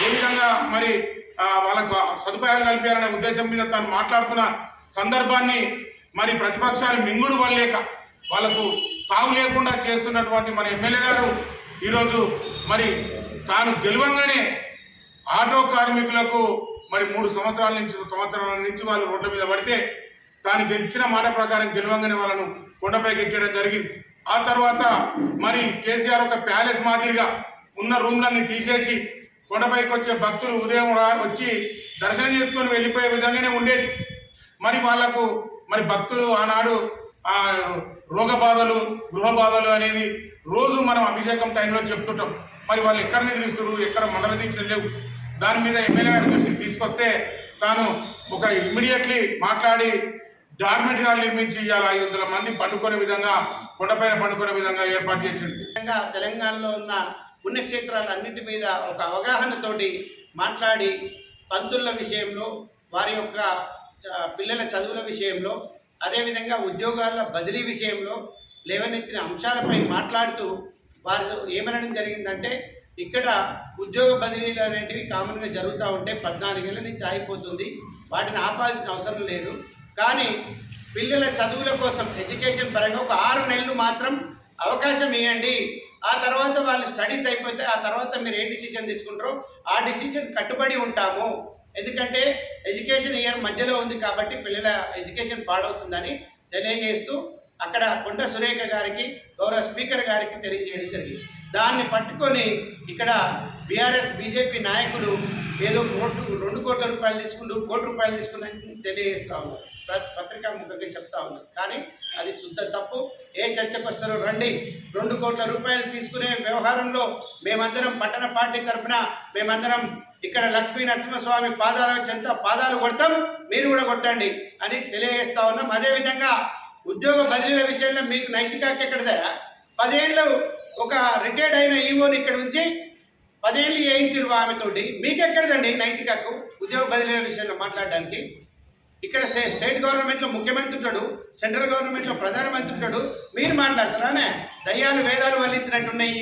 ఏ విధంగా మరి వాళ్ళకు సదుపాయాలు కల్పించాలనే ఉద్దేశం మీద తాను మాట్లాడుతున్న సందర్భాన్ని మరి ప్రతిపక్షాలు మింగుడు పడలేక వాళ్ళకు తావు లేకుండా చేస్తున్నటువంటి మన ఎమ్మెల్యే గారు ఈరోజు మరి తాను గెలవంగానే ఆటో కార్మికులకు మరి 3 సంవత్సరాల నుంచి వాళ్ళు రోడ్ల మీద పడితే తాను ఇచ్చిన మాట ప్రకారం గెలవంగానే వాళ్ళను కొండపైకి ఎక్కడం జరిగింది. ఆ తర్వాత మరి కేసీఆర్ ఒక ప్యాలెస్ మాదిరిగా ఉన్న రూమ్లన్నీ తీసేసి కొండపైకి వచ్చే భక్తులు ఉదయం వచ్చి దర్శనం చేసుకొని వెళ్ళిపోయే విధంగానే ఉండేది. మరి వాళ్లకు మరి భక్తులు ఆనాడు రోగ బాధలు గృహ బాధలు అనేది రోజు మనం అభిషేకం టైంలో చెప్తుంటాం. మరి వాళ్ళు ఎక్కడ నిద్రిస్తారు, ఎక్కడ మండల దీక్షలు లేవు. దాని మీద ఎమ్మెల్యే గారి దృష్టికి తీసుకొస్తే తాను ఒక ఇమ్మీడియట్లీ మాట్లాడి డార్మెంట్ హాల్ నిర్మించి ఇవాళ 500 మంది పండుకునే విధంగా కొండపైన పండుకునే విధంగా ఏర్పాటు చేసింది. తెలంగాణలో ఉన్న పుణ్యక్షేత్రాలన్నింటి మీద ఒక అవగాహనతోటి మాట్లాడి పంతుల విషయంలో, వారి యొక్క పిల్లల చదువుల విషయంలో, అదేవిధంగా ఉద్యోగాల బదిలీ విషయంలో లేవనెత్తిన అంశాలపై మాట్లాడుతూ వారు ఏమనడం జరిగిందంటే, ఇక్కడ ఉద్యోగ బదిలీలు అనేటివి కామన్గా జరుగుతూ ఉంటే 14 ఏళ్ళ నుంచి ఆగిపోతుంది, వాటిని ఆపాల్సిన అవసరం లేదు. కానీ పిల్లల చదువుల కోసం ఎడ్యుకేషన్ పరంగా ఒక 6 నెలలు మాత్రం అవకాశం ఇవ్వండి. ఆ తర్వాత వాళ్ళు స్టడీస్ అయిపోతే ఆ తర్వాత మీరు ఏ డిసిషన్ తీసుకుంటారో ఆ డిసిషన్ కట్టుబడి ఉంటాము. ఎందుకంటే ఎడ్యుకేషన్ ఇయర్ మధ్యలో ఉంది కాబట్టి పిల్లల ఎడ్యుకేషన్ పాడవుతుందని తెలియజేస్తూ అక్కడ కొండ సురేఖ గారికి, గౌరవ స్పీకర్ గారికి తెలియజేయడం జరిగింది. దాన్ని పట్టుకొని ఇక్కడ బీఆర్ఎస్ బీజేపీ నాయకులు ఏదో 2 కోట్ల రూపాయలు తీసుకుంటూ 1 కోటి రూపాయలు తీసుకున్నారని తెలియజేస్తూ ఉన్నారు, పత్రికా ముఖంగా చెప్తా ఉన్నారు. కానీ అది శుద్ధ తప్పు. ఏ చర్చకు వస్తారో రండి. 2 కోట్ల రూపాయలు తీసుకునే వ్యవహారంలో మేమందరం పట్టణ పార్టీ తరఫున మేమందరం ఇక్కడ లక్ష్మీ నరసింహస్వామి పాదాల చెంత పాదాలు కొడతాం, మీరు కూడా కొట్టండి అని తెలియజేస్తా ఉన్నాం. అదేవిధంగా ఉద్యోగ బదిలీల విషయంలో మీకు నైతిక ఎక్కడదా? 10 ఏళ్ళు ఒక రిటైర్డ్ అయిన ఈవోని ఇక్కడ ఉంచి 10 ఏళ్ళు వేయించారు ఆమెతోటి, మీకెక్కడదండి నైతికకు ఉద్యోగ బదిలీల విషయంలో మాట్లాడడానికి? ఇక్కడ స్టేట్ గవర్నమెంట్లో ముఖ్యమంత్రి ఉంటాడు, సెంట్రల్ గవర్నమెంట్లో ప్రధానమంత్రి ఉంటాడు, మీరు మాట్లాడతారానే? దయ్యాలు వేదాలు వల్లించినట్టున్నాయి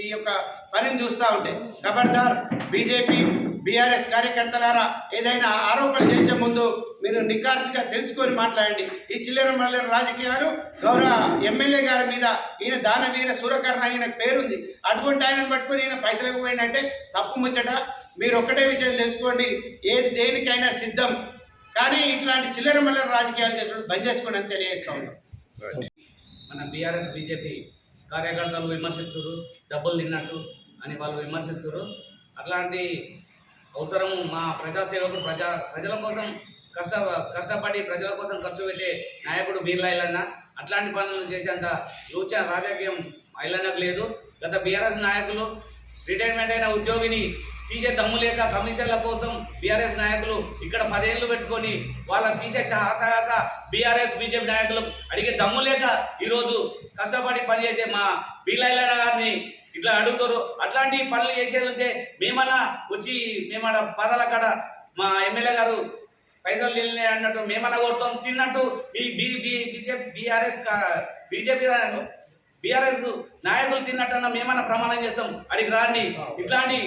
ఈ యొక్క పనిని చూస్తూ ఉంటే. ఖబర్దార్ బీజేపీ బీఆర్ఎస్ కార్యకర్తలారా, ఏదైనా ఆరోపణలు చేసే ముందు మీరు నిఖార్సుగా తెలుసుకొని మాట్లాడండి. ఈ చిల్లర మల్లెర రాజకీయాలు గౌరవ ఎమ్మెల్యే గారి మీద ఈయన దానవీర సూరకర్ణ ఈయన పేరుంది, అటువంటి ఆయనను పట్టుకొని ఈయన పైసలకు పోయిందంటే తప్పు ముచ్చట. మీరు ఒక్కటే విషయం తెలుసుకోండి, ఏది దేనికైనా సిద్ధం, కానీ ఇట్లాంటి చిల్లర మల్లెర రాజకీయాలు చేసినప్పుడు బంద్ చేసుకోండి అని తెలియజేస్తూ ఉన్నాం. మన బీఆర్ఎస్ బీజేపీ కార్యకర్తలు విమర్శిస్తారు, డబ్బులు తిన్నట్టు అని వాళ్ళు విమర్శిస్తారు. అట్లాంటి అవసరం మా ప్రజాసేవకు ప్రజల కోసం కష్టపడి ప్రజల కోసం ఖర్చు పెట్టే నాయకుడు బీర్లా ఐలన్న. అట్లాంటి పనులు చేసేంత లూచ రాజకీయం ఐలన్నకు లేదు. గత బీఆర్ఎస్ నాయకులు రిటైర్మెంట్ అయిన ఉద్యోగిని తీసే దమ్ము లేక కమిషన్ల కోసం బీఆర్ఎస్ నాయకులు ఇక్కడ 10 ఏళ్ళు పెట్టుకొని వాళ్ళని తీసే శాతగాక బీఆర్ఎస్ బీజేపీ నాయకులు అడిగే దమ్ము లేక ఈరోజు కష్టపడి పనిచేసే మా బీర్లా ఐలన్న గారిని ఇట్లా అడుగుతారు. అట్లాంటి పనులు చేసేది ఉంటే మేమన్నా వచ్చి మేమన్నా పదాల కాడ మా ఎమ్మెల్యే గారు పైసలు తిన్నాయి అన్నట్టు మేమన్నా కొడతాం తిన్నట్టు బీఆర్ఎస్ నాయకులు తిన్నట్టన్నా మేమన్నా ప్రమాణం చేస్తాం. అడిగి రాండి. ఇట్లాంటి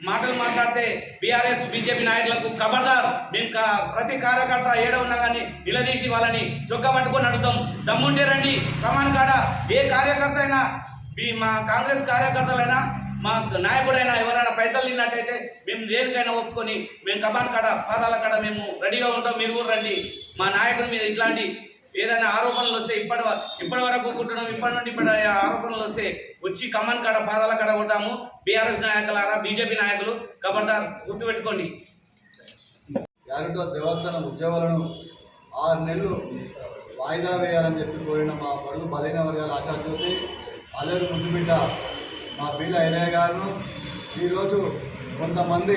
మాటలు మాట్లాడితే బీఆర్ఎస్ బీజేపీ నాయకులకు ఖబర్దార్. మేము ప్రతి కార్యకర్త ఏడ ఉన్నా కానీ నిలదీసి వాళ్ళని చొక్కా పట్టుకొని అడుగుతాం. దమ్ముంటే రండి ప్రమాణ కాడ. ఏ కార్యకర్త అయినా మా కాంగ్రెస్ కార్యకర్తలైనా మా నాయకుడైనా ఎవరైనా పైసలు తిన్నట్టయితే మేము దేనికైనా ఒప్పుకొని మేము కమాన్ కాడ పాదాల కాడ మేము రెడీగా ఉంటాం. మీరు కూడా రండి. మా నాయకుడి మీద ఇట్లాంటి ఏదైనా ఆరోపణలు వస్తే ఇప్పటి వరకు కుట్టడం ఇప్పటి నుండి ఇప్పటి ఆరోపణలు వస్తే వచ్చి కమాన్ కాడ పాదాల కాడ కొడతాము. బీఆర్ఎస్ నాయకులారా, బీజేపీ నాయకులు ఖబర్దార్ గుర్తుపెట్టుకోండి. యాగంటి దేవస్థానం ఉద్యోగులను 6 నెలలు వాయిదా వేయాలని చెప్పి కోరిన మా బడుగు బలైన వర్గాల ఆశాజ్యోతి ఆలేరు ముద్దుబిడ్డ మా బీర్లా ఐలయ్య గారు ఈరోజు కొంతమంది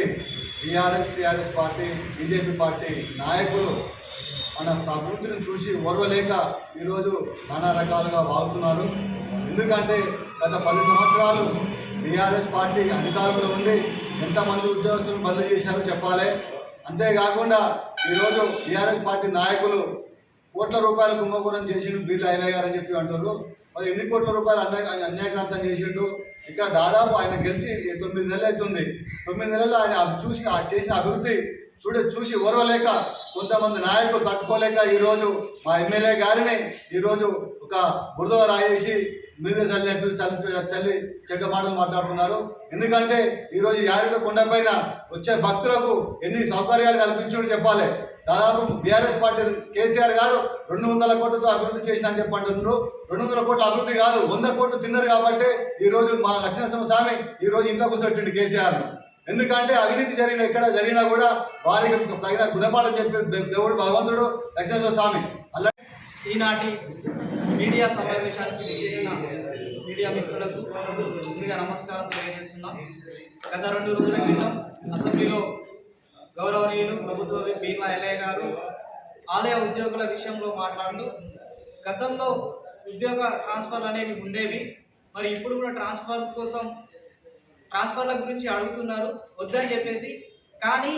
టీఆర్ఎస్ పార్టీ బీజేపీ పార్టీ నాయకులు మన అభివృద్ధిని చూసి ఓర్వలేక ఈరోజు నానా రకాలుగా వాగుతున్నారు. ఎందుకంటే గత 10 సంవత్సరాలు టీఆర్ఎస్ పార్టీ అధికారంలో ఉండి ఎంతమంది ఉద్యోగస్తులను బదిలీ చేశారో చెప్పాలి. అంతేకాకుండా ఈరోజు టీఆర్ఎస్ పార్టీ నాయకులు కోట్ల రూపాయల కుంభకోణం చేసిండు బీర్లా ఐలయ్య గారు అని చెప్పి అంటారు. మరి ఎన్ని కోట్ల రూపాయలు అన్యాయక్రాంతం చేసిండు? ఇక్కడ దాదాపు ఆయన గెలిచి 9 నెలలు అవుతుంది. 9 నెలల్లో ఆయన చేసిన అభివృద్ధి చూసి ఓర్వలేక కొంతమంది నాయకులు తట్టుకోలేక ఈరోజు మా ఎమ్మెల్యే గారిని ఈరోజు ఒక బురద రాయేసి మీద చల్లినట్టు చల్లి చెడ్డ మాటలు మాట్లాడుతున్నారు. ఎందుకంటే ఈరోజు యాదగిరి కొండపైన వచ్చే భక్తులకు ఎన్ని సౌకర్యాలు కల్పించుడు చెప్పాలి. దాదాపు బీఆర్ఎస్ పార్టీ కేసీఆర్ గారు 200 కోట్లతో అభివృద్ధి చేసి అని చెప్పంటున్నారు. 200 కోట్ల అభివృద్ధి కాదు, 100 కోట్లు తిన్నారు కాబట్టి ఈరోజు మా లక్ష్మీనరసింహ స్వామి ఈరోజు ఇంట్లో కూర్చోబెట్టిండు కేసీఆర్. ఎందుకంటే అవినీతి ఎక్కడ జరిగినా కూడా వారికి తగిన గుణపాఠం చెప్పే దేవుడు భగవంతుడు లక్ష్మీనరసింహ స్వామి. అలా ఈనాటి మీడియా సమావేశానికి చేసిన మీడియా మిత్రులకు ముందుగా నమస్కారం తెలియజేస్తున్నాం. గత 2 రోజుల క్రితం అసెంబ్లీలో గౌరవనీయులు ప్రభుత్వ బీర్లా ఎల్లయ్య గారు ఆలయ ఉద్యోగుల విషయంలో మాట్లాడుతూ గతంలో ఉద్యోగ ట్రాన్స్ఫర్లు అనేవి ఉండేవి, మరి ఇప్పుడు కూడా ట్రాన్స్ఫర్ల గురించి అడుగుతున్నారు వద్దని చెప్పేసి. కానీ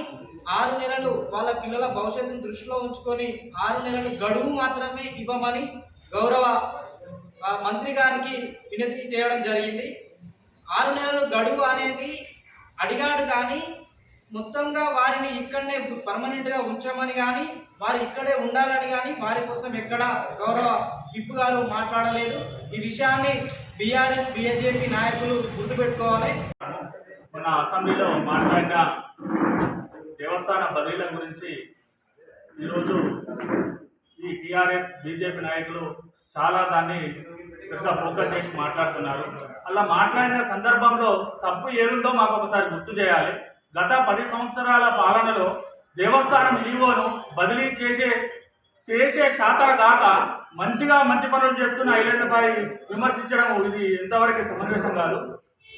6 నెలలు వాళ్ళ పిల్లల భవిష్యత్తును దృష్టిలో ఉంచుకొని 6 నెలలు గడువు మాత్రమే ఇవ్వమని గౌరవ మంత్రి గారికి వినతి చేయడం జరిగింది. 6 నెలలు గడువు అనేది అడిగాడు, కానీ మొత్తంగా వారిని ఇక్కడనే పర్మనెంట్గా ఉంచమని కానీ వారు ఇక్కడే ఉండాలని కానీ వారి కోసం ఎక్కడ గౌరవ విప్ గారు మాట్లాడలేదు. ఈ విషయాన్ని బీఆర్ఎస్ బీజేపీ నాయకులు గుర్తుపెట్టుకోవాలి. మొన్న అసెంబ్లీలో మాట్లాడిన దేవస్థాన బదిలీల గురించి ఈరోజు ఈ టీఆర్ఎస్ బీజేపీ నాయకులు చాలా దాన్ని పెద్ద ఫోకస్ చేసి మాట్లాడుతున్నారు. అలా మాట్లాడిన సందర్భంలో తప్పు ఏదుందో మాకు ఒకసారి గుర్తు చేయాలి. గత 10 సంవత్సరాల పాలనలో దేవస్థానం ఈవోను బదిలీ చేసే శాతం కాక మంచి పనులు చేస్తున్న ఐలాండ్పై విమర్శించడం ఇది ఎంతవరకు సమంజసం కాదు.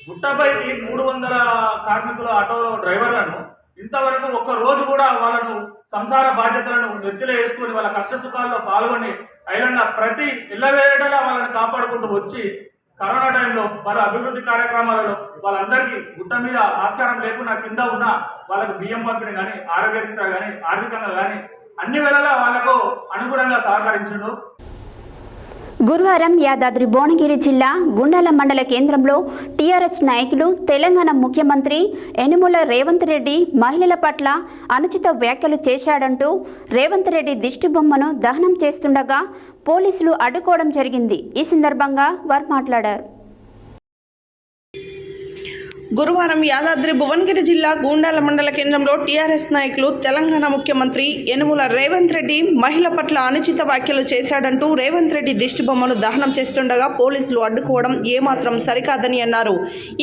గుట్టపైకి 300 కార్మికుల ఆటో డ్రైవర్లను ఇంతవరకు ఒక్క రోజు కూడా వాళ్ళను సంసార బాధ్యతలను నెత్తిలో వేసుకొని వాళ్ళ కష్ట సుఖాల్లో పాల్గొని ఐలాండ్ ప్రతి ఇళ్ళవేడలా వాళ్ళని కాపాడుకుంటూ వచ్చి కరోనా టైంలో వాళ్ళ అభివృద్ధి కార్యక్రమాలలో వాళ్ళందరికీ గుట్ట మీద ఆస్కారం లేకుండా కింద ఉన్న వాళ్ళకు బియ్యం పంపిణీ కానీ ఆరోగ్యరీత్యా కానీ ఆర్థికంగా కానీ అన్ని వేళలా వాళ్ళకు అనుగుణంగా సహకరించడు. గురువారం యాదాద్రి భువనగిరి జిల్లా గుండాల మండల కేంద్రంలో టీఆర్ఎస్ నాయకులు తెలంగాణ ముఖ్యమంత్రి యనుమల రేవంత్ రెడ్డి మహిళల పట్ల అనుచిత వ్యాఖ్యలు చేశాడంటూ రేవంత్ రెడ్డి దిష్టిబొమ్మను దహనం చేస్తుండగా పోలీసులు అడ్డుకోవడం జరిగింది. ఈ సందర్భంగా వారు మాట్లాడారు. గురువారం యాదాద్రి భువనగిరి జిల్లా గూండాల మండల కేంద్రంలో టీఆర్ఎస్ నాయకులు తెలంగాణ ముఖ్యమంత్రి యనుమల రేవంత్ రెడ్డి మహిళ పట్ల అనుచిత వ్యాఖ్యలు చేశాడంటూ రేవంత్ రెడ్డి దిష్టిబొమ్మను దహనం చేస్తుండగా పోలీసులు అడ్డుకోవడం ఏమాత్రం సరికాదని అన్నారు.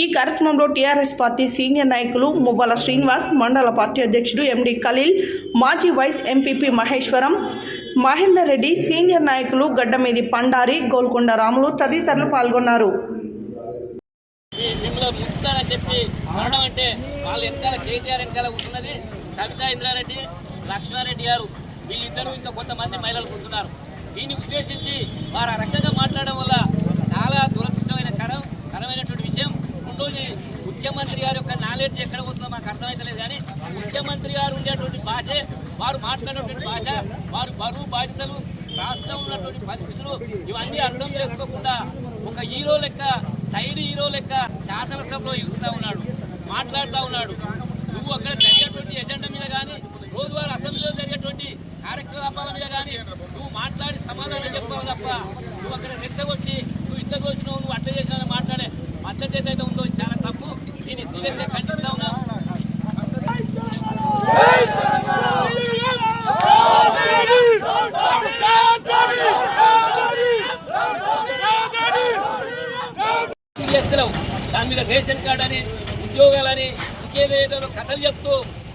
ఈ కార్యక్రమంలో టీఆర్ఎస్ పార్టీ సీనియర్ నాయకులు మువ్వల శ్రీనివాస్, మండల పార్టీ అధ్యక్షుడు ఎండి ఖలీల్, మాజీ vice MPP Maheshwaram, Mahender Reddy, senior నాయకులు గడ్డమీది పండారి, గోల్కొండ రాములు తదితరులు పాల్గొన్నారు. మిమ్మల్ని ముంచుతారని చెప్పి అనడం అంటే వాళ్ళు వెనకాల కేటీఆర్ వెనకాల కూర్చున్నది సబితా ఇంద్రారెడ్డి, లక్ష్మారెడ్డి గారు, వీళ్ళిద్దరూ ఇంకా కొంతమంది మహిళలు కూర్చున్నారు. దీన్ని ఉద్దేశించి వారు ఆ రకంగా మాట్లాడడం వల్ల చాలా దురదృష్టమైనటువంటి విషయం. రెండోది, ముఖ్యమంత్రి గారి యొక్క నాలెడ్జ్ ఎక్కడ పోతుందో మాకు అర్థమవుతలేదు. కానీ ముఖ్యమంత్రి గారు ఉండేటువంటి భాషే, వారు మాట్లాడేటువంటి భాష, వారు బరువు బాధ్యతలు, రాష్ట్రం ఉన్నటువంటి పరిస్థితులు ఇవన్నీ అర్థం చేసుకోకుండా ఒక హీరో లెక్క, సైడ్ హీరో లెక్క శాసనసభలో ఎగురుతూ ఉన్నాడు, మాట్లాడుతూ ఉన్నాడు. నువ్వు అక్కడ జరిగేటువంటి ఎజెండా మీద కానీ, రోజువారీ అసెంబ్లీలో జరిగేటువంటి కార్యకలాపాల మీద కానీ నువ్వు మాట్లాడి సమాధానం చెప్పావు తప్ప నువ్వు అక్కడ రెచ్చగొట్టి నువ్వు ఇట్లా కోసినావు, నువ్వు అట్లా చేసినావు మాట్లాడే పద్ధతి ఏదైతే ఉందో చాలా తప్పు. దీన్ని సీరియస్గా ఖండిస్తా ఉన్నా. దాని మీద రేషన్ కార్డు అని, ఉద్యోగాలని, ఇంకేదేదో కథలు చెప్తూ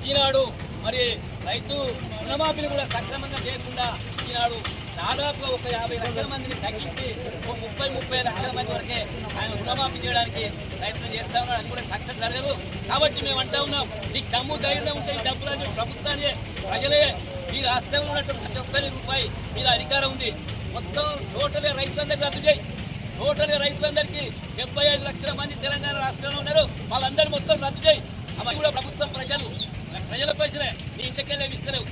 ఈనాడు మరి రైతు రుణమాఫీని కూడా సక్రమంగా చేయకుండా ఈనాడు దాదాపుగా ఒక 50 లక్షల మందిని తగ్గించి ఒక 30-35 లక్షల మంది వరకే ఆయన రుణమాఫీ చేయడానికి ప్రయత్నం చేస్తా ఉన్నాడు. అది కూడా సక్సెస్ జరగదు. కాబట్టి మేము అంటా ఉన్నాం, నీకు దమ్ము ధైర్యం ఉంటే ఈ డబ్బులని ప్రభుత్వాన్ని ప్రజలే ఈ రాష్ట్రంలో ఉన్నటువంటి ప్రతి ఒక్కరి రూపాయి మీద అధికారం ఉంది. మొత్తం టోటలే రైతులందరికీ రద్దు చేయి. టోటల్గా రైతులందరికీ 75 లక్షల మంది తెలంగాణ రాష్ట్రంలో ఉన్నారు, వాళ్ళందరూ మొత్తం రద్దు చేయి. అవి కూడా ప్రభుత్వం ప్రజల పైసలే, నీ ఇంటికెళ్ళే ఇస్తలేవు.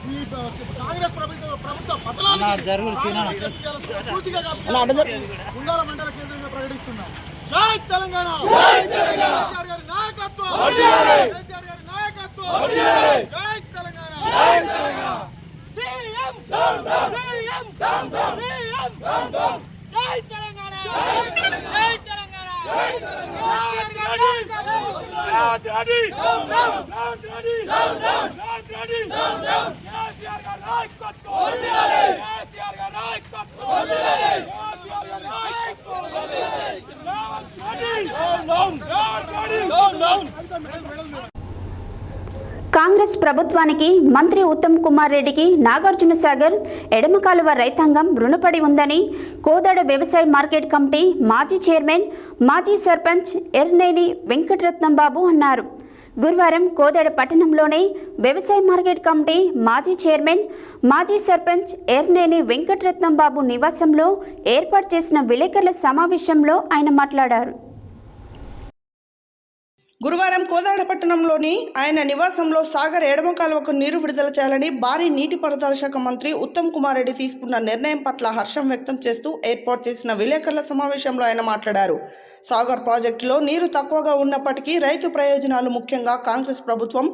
ఈ కాంగ్రెస్ ప్రభుత్వ పతనానికి గుండాల మండల కేంద్రంగా ప్రకటిస్తున్నాం. జై తెలంగాణ, కేసీఆర్ గారి నాయకత్వం, కేసీఆర్ గారి నాయకత్వం, జై తెలంగాణ. కాంగ్రెస్ ప్రభుత్వానికి మంత్రి ఉత్తమ్ కుమార్ రెడ్డికి నాగార్జున సాగర్ ఎడమ కాలువ రైతాంగం రుణపడి ఉందని కోదాడ వ్యవసాయ మార్కెట్ కమిటీ మాజీ చైర్మన్ మాజీ సర్పంచ్ ఎర్నేని వెంకటరత్నం బాబు అన్నారు. గురువారం కోదాడ పట్టణంలోని వ్యవసాయ మార్కెట్ కమిటీ మాజీ చైర్మన్ మాజీ సర్పంచ్ ఎర్నేని వెంకటరత్నం బాబు నివాసంలో ఏర్పాటు చేసిన విలేకరుల సమావేశంలో ఆయన మాట్లాడారు. గురువారం కోదాడ పట్టణంలోని ఆయన నివాసంలో సాగర్ ఎడమ కాలువకు నీరు విడుదల చేయాలని భారీ నీటిపారుదల శాఖ మంత్రి ఉత్తమ్ కుమార్ రెడ్డి తీసుకున్న నిర్ణయం పట్ల హర్షం వ్యక్తం చేస్తూ ఏర్పాటు చేసిన విలేకరుల సమావేశంలో ఆయన మాట్లాడారు. సాగర్ ప్రాజెక్టులో నీరు తక్కువగా ఉన్నప్పటికీ రైతు ప్రయోజనాలు ముఖ్యంగా కాంగ్రెస్ ప్రభుత్వం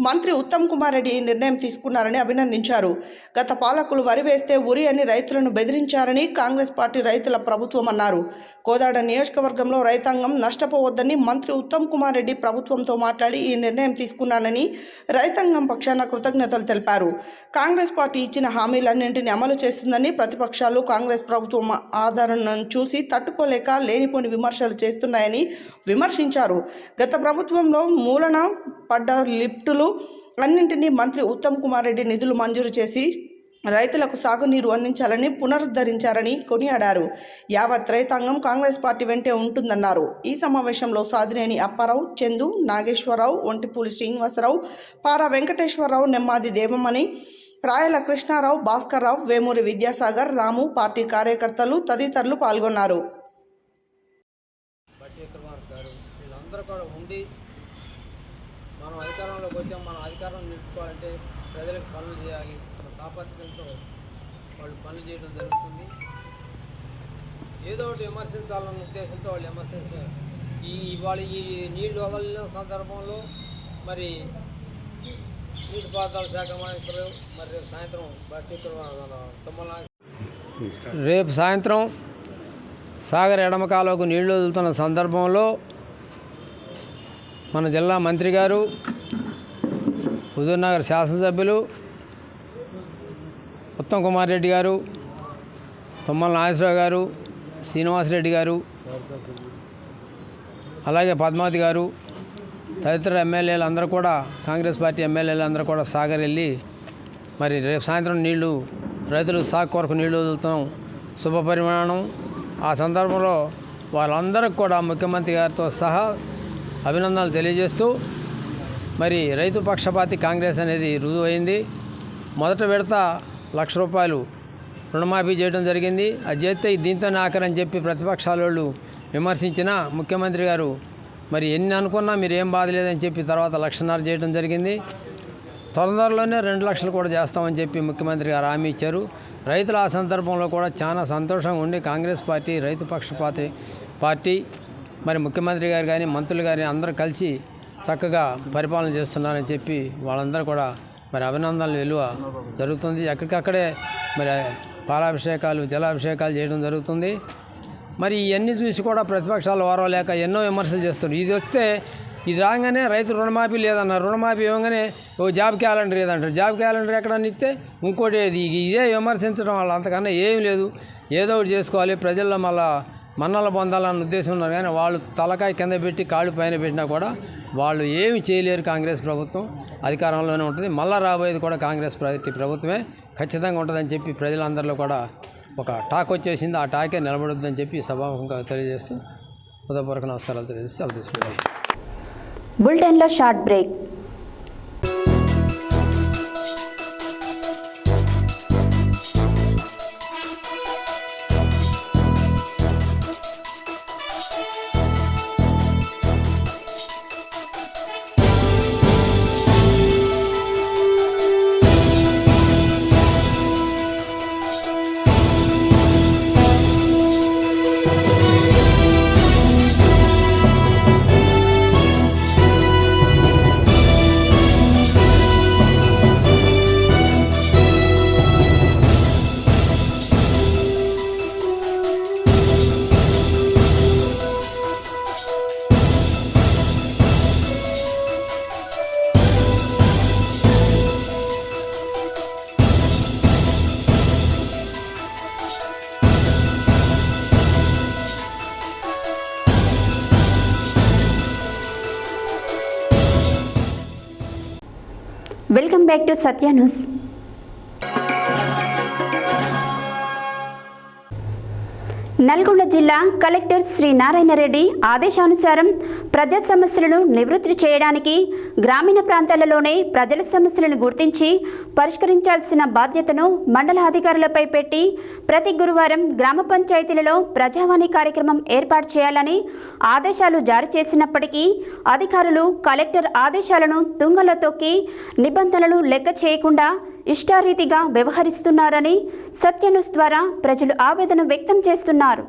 మంత్రి ఉత్తమ్ కుమార్ రెడ్డి ఈ నిర్ణయం తీసుకున్నారని అభినందించారు. గత పాలకులు వరి వేస్తే ఉరి అని రైతులను బెదిరించారని కాంగ్రెస్ పార్టీ రైతుల ప్రభుత్వం అన్నారు. కోదాడ నియోజకవర్గంలో రైతాంగం నష్టపోవద్దని మంత్రి ఉత్తమ్ కుమార్ రెడ్డి ప్రభుత్వంతో మాట్లాడి ఈ నిర్ణయం తీసుకున్నానని రైతాంగం పక్షాన కృతజ్ఞతలు తెలిపారు. కాంగ్రెస్ పార్టీ ఇచ్చిన హామీలన్నింటినీ అమలు చేస్తుందని ప్రతిపక్షాలు కాంగ్రెస్ ప్రభుత్వం ఆదరణను చూసి తట్టుకోలేక లేనిపోని విమర్శలు చేస్తున్నాయని విమర్శించారు. గత ప్రభుత్వంలో మూలన పడ్డ లిఫ్టులు అన్నింటినీ మంత్రి ఉత్తమ్ కుమార్ రెడ్డి నిధులు మంజూరు చేసి రైతులకు సాగునీరు అందించాలని పునరుద్ధరించారని కొనియాడారు. యావత్ రైతాంగం కాంగ్రెస్ పార్టీ వెంటే ఉంటుందన్నారు. ఈ సమావేశంలో సాదినేని అప్పారావు, చందు, నాగేశ్వరరావు, ఒంటిపూలి శ్రీనివాసరావు, పారా వెంకటేశ్వరరావు, నెమ్మాది దేవమణి, రాయల కృష్ణారావు, భాస్కర్రావు, వేమూరి విద్యాసాగర్, రాము, పార్టీ కార్యకర్తలు తదితరులు పాల్గొన్నారు. వీళ్ళందరూ కూడా ఉండి మనం అధికారంలోకి వచ్చాం. మనం అధికారం నిలుపుకోవాలంటే ప్రజలకు పనులు చేయాలి. తాపత్రయంతో వాళ్ళు పనులు చేయడం జరుగుతుంది. ఏదో ఒకటి విమర్శించాలన్న ఉద్దేశంతో వాళ్ళు విమర్శించారు. ఇవాళ ఈ నీళ్లు వదలిన సందర్భంలో మరి నీటిపారుదల శాఖ మంత్రులు మరి రేపు సాయంత్రం రేపు సాయంత్రం సాగర్ ఎడమ కాలువకు నీళ్లు వదులుతున్న సందర్భంలో మన జిల్లా మంత్రి గారు, హుజూర్నగర్ శాసనసభ్యులు ఉత్తమ్ కుమార్ రెడ్డి గారు, తుమ్మల నాగేశ్వరరావు గారు, శ్రీనివాసరెడ్డి గారు, అలాగే పద్మావతి గారు తదితర ఎమ్మెల్యేలు అందరూ కూడా, కాంగ్రెస్ పార్టీ ఎమ్మెల్యేలు అందరూ కూడా సాగర్ వెళ్ళి మరి రేపు సాయంత్రం నీళ్లు రైతులకు సాగు కొరకు నీళ్లు వదులుతాం శుభపరిమాణం. ఆ సందర్భంలో వాళ్ళందరికీ కూడా ముఖ్యమంత్రి గారితో సహా అభినందనలు తెలియజేస్తూ మరి రైతు పక్షపాతి కాంగ్రెస్ అనేది రుజువైంది. మొదట విడత ₹1,00,000 రుణమాఫీ చేయడం జరిగింది. అది చేస్తే దీంతోనే ఆఖరని చెప్పి ప్రతిపక్షాల వాళ్ళు విమర్శించిన ముఖ్యమంత్రి గారు మరి ఎన్ని అనుకున్నా మీరు ఏం బాధ లేదని చెప్పి తర్వాత 1,50,000 చేయడం జరిగింది. తొందరలోనే 2 లక్షలు కూడా చేస్తామని చెప్పి ముఖ్యమంత్రి గారు హామీ ఇచ్చారు. రైతులు ఆ సందర్భంలో కూడా చాలా సంతోషంగా ఉండి కాంగ్రెస్ పార్టీ రైతు పక్షపాతి పార్టీ మరి ముఖ్యమంత్రి గారు కానీ మంత్రులు కానీ అందరూ కలిసి చక్కగా పరిపాలన చేస్తున్నారని చెప్పి వాళ్ళందరూ కూడా మరి అభినందనలు విలువ జరుగుతుంది. ఎక్కడికక్కడే మరి పాలాభిషేకాలు జలాభిషేకాలు చేయడం జరుగుతుంది. మరి ఇవన్నీ చూసి కూడా ప్రతిపక్షాలు ఓర్వలేక ఎన్నో విమర్శలు చేస్తున్నారు. ఇది వస్తే ఇది రాగానే రైతు రుణమాఫీ లేదన్నారు. రుణమాఫీ ఇవ్వగానే జాబ్ క్యాలెండర్ ఏదంటారు. జాబ్ క్యాలెండర్ ఎక్కడన్నా ఇస్తే ఇంకోటి ఇదే విమర్శించడం వల్ల అంతకన్నా ఏం లేదు. ఏదో ఒకటి చేసుకోవాలి, ప్రజల్లో మళ్ళా మన్నలు పొందాలన్న ఉద్దేశం ఉన్నారు. కానీ వాళ్ళు తలకాయ కింద పెట్టి కాళ్ళు పైన పెట్టినా కూడా వాళ్ళు ఏమి చేయలేరు. కాంగ్రెస్ ప్రభుత్వం అధికారంలోనే ఉంటుంది. మళ్ళీ రాబోయేది కూడా కాంగ్రెస్ ప్రభుత్వమే ఖచ్చితంగా ఉంటుందని చెప్పి ప్రజలందరిలో కూడా ఒక టాక్ వచ్చేసింది. ఆ టాకే నిలబడుద్దని చెప్పి సభాముఖంగా తెలియజేస్తూ హృదయపూర్వక నమస్కారాలు తెలియజేసి సెలవు తీసుకుంటాయి. బులెటిన్లో short break. Welcome back to Satya news. Nalgonda జిల్లా కలెక్టర్ శ్రీ నారాయణ రెడ్డి ఆదేశానుసారం ప్రజా సమస్యలను నివృత్తి చేయడానికి గ్రామీణ ప్రాంతాలలోనే ప్రజల సమస్యలను గుర్తించి పరిష్కరించాల్సిన బాధ్యతను మండల అధికారులపై పెట్టి ప్రతి గురువారం గ్రామ పంచాయతీలలో ప్రజావాణి కార్యక్రమం ఏర్పాటు చేయాలని ఆదేశాలు జారీ చేసినప్పటికీ అధికారులు కలెక్టర్ ఆదేశాలను తుంగలో తొక్కి నిబంధనలు లెక్క చేయకుండా ఇష్టారీతిగా వ్యవహరిస్తున్నారని సత్య న్యూస్ ద్వారా ప్రజలు ఆవేదన వ్యక్తం చేస్తున్నారు.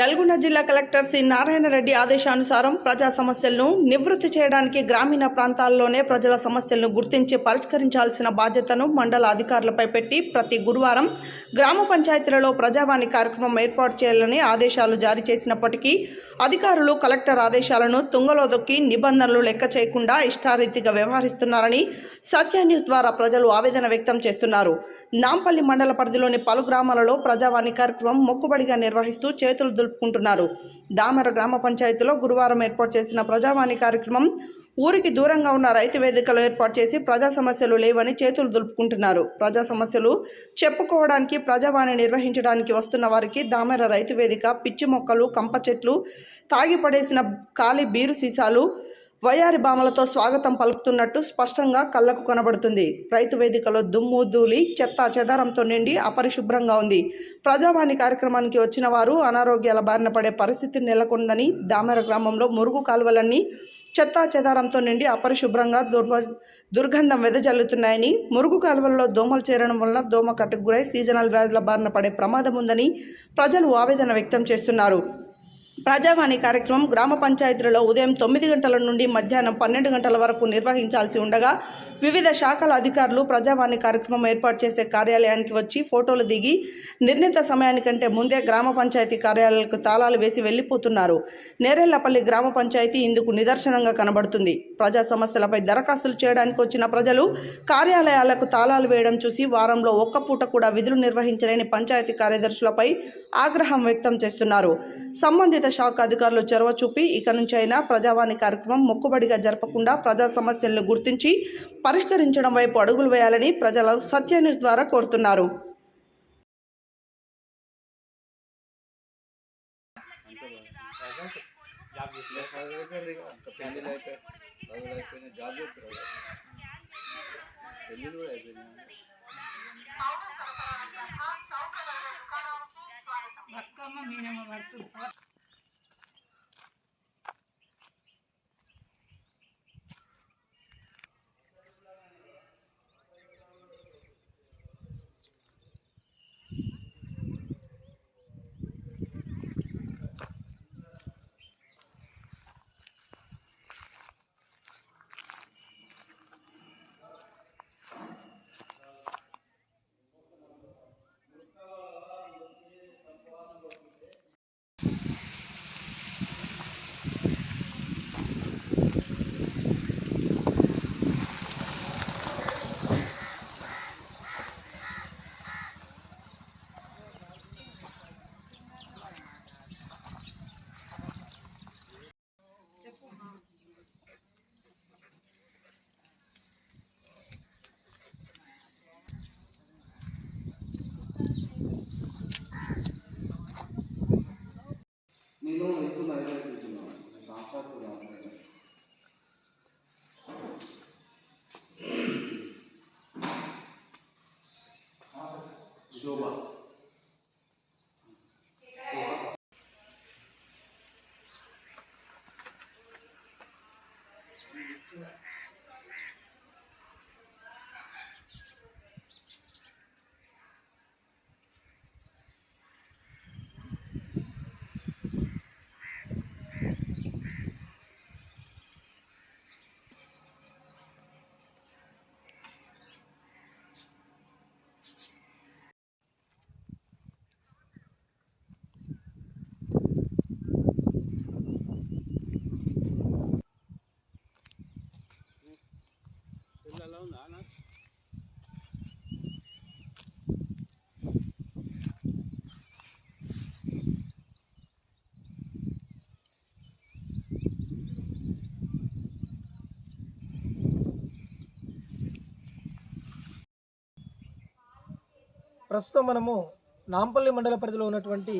నల్గొండ జిల్లా కలెక్టర్ శ్రీ నారాయణ రెడ్డి ఆదేశానుసారం ప్రజా సమస్యలను నివృత్తి చేయడానికి గ్రామీణ ప్రాంతాల్లోనే ప్రజల సమస్యలను గుర్తించి పరిష్కరించాల్సిన బాధ్యతను మండల అధికారులపై పెట్టి ప్రతి గురువారం గ్రామ పంచాయతీలలో ప్రజావాణి కార్యక్రమం ఏర్పాటు చేయాలని ఆదేశాలు జారీ చేసినప్పటికీ అధికారులు కలెక్టర్ ఆదేశాలను తుంగలో దొక్కి నిబంధనలు లెక్క చేయకుండా ఇష్టారీతిగా వ్యవహరిస్తున్నారని సత్య న్యూస్ ద్వారా ప్రజలు ఆవేదన వ్యక్తం చేస్తున్నారు. నాంపల్లి మండల పరిధిలోని పలు గ్రామాలలో ప్రజావాణి కార్యక్రమం మొక్కుబడిగా నిర్వహిస్తూ చేతులు దులుపుకుంటున్నారు. దామెర గ్రామ పంచాయతీలో గురువారం ఏర్పాటు చేసిన ప్రజావాణి కార్యక్రమం ఊరికి దూరంగా ఉన్న రైతు వేదికలో ఏర్పాటు చేసి ప్రజా సమస్యలు లేవని చేతులు దులుపుకుంటున్నారు. ప్రజా సమస్యలు చెప్పుకోవడానికి ప్రజావాణి నిర్వహించడానికి వస్తున్న వారికి దామెర రైతు వేదిక పిచ్చి మొక్కలు, కంప చెట్లు, తాగిపడేసిన ఖాళీ బీరు సీసాలు, వయారి బామలతో స్వాగతం పలుకుతున్నట్టు స్పష్టంగా కళ్ళకు కనబడుతుంది. రైతు వేదికలో దుమ్ము, ధూళి, చెత్త చెదారంతో నిండి అపరిశుభ్రంగా ఉంది. ప్రజావాణి కార్యక్రమానికి వచ్చిన వారు అనారోగ్యాల బారిన పడే పరిస్థితి నెలకొందని దామెర గ్రామంలో మురుగు కాలువలన్నీ చెత్త చెదారంతో నిండి అపరిశుభ్రంగా దుర్గంధం వెదజల్లుతున్నాయని, మురుగు కాలువల్లో దోమలు చేరడం వల్ల దోమ కట్టుకు గురై సీజనల్ వ్యాధుల బారిన పడే ప్రమాదం ఉందని ప్రజలు ఆవేదన వ్యక్తం చేస్తున్నారు. ప్రజావాణి కార్యక్రమం గ్రామ పంచాయతీలలో ఉదయం 9 గంటల నుండి మధ్యాహ్నం 12 గంటల వరకు నిర్వహించాల్సి ఉండగా వివిధ శాఖల అధికారులు ప్రజావాణి కార్యక్రమం ఏర్పాటు చేసే కార్యాలయానికి వచ్చి ఫోటోలు దిగి నిర్ణీత సమయానికంటే ముందే గ్రామ పంచాయతీ కార్యాలయాలకు తాళాలు వేసి వెళ్లిపోతున్నారు. నేరెళ్లపల్లి గ్రామ పంచాయతీ ఇందుకు నిదర్శనంగా కనబడుతుంది. ప్రజా సమస్యలపై దరఖాస్తులు చేయడానికి వచ్చిన ప్రజలు కార్యాలయాలకు తాళాలు వేయడం చూసి వారంలో ఒక్క పూట కూడా విధులు నిర్వహించలేని పంచాయతీ కార్యదర్శులపై ఆగ్రహం వ్యక్తం చేస్తున్నారు. సంబంధిత శాఖ అధికారులు చొరవ చూపి ఇక నుంచి అయినా ప్రజావాణి కార్యక్రమం మొక్కుబడిగా జరపకుండా ప్రజా సమస్యలను గుర్తించి పరిష్కరించడం వైపు అడుగులు వేయాలని ప్రజలు సత్య న్యూస్ ద్వారా కోరుతున్నారు. ప్రస్తుతం మనము నాంపల్లి మండల పరిధిలో ఉన్నటువంటి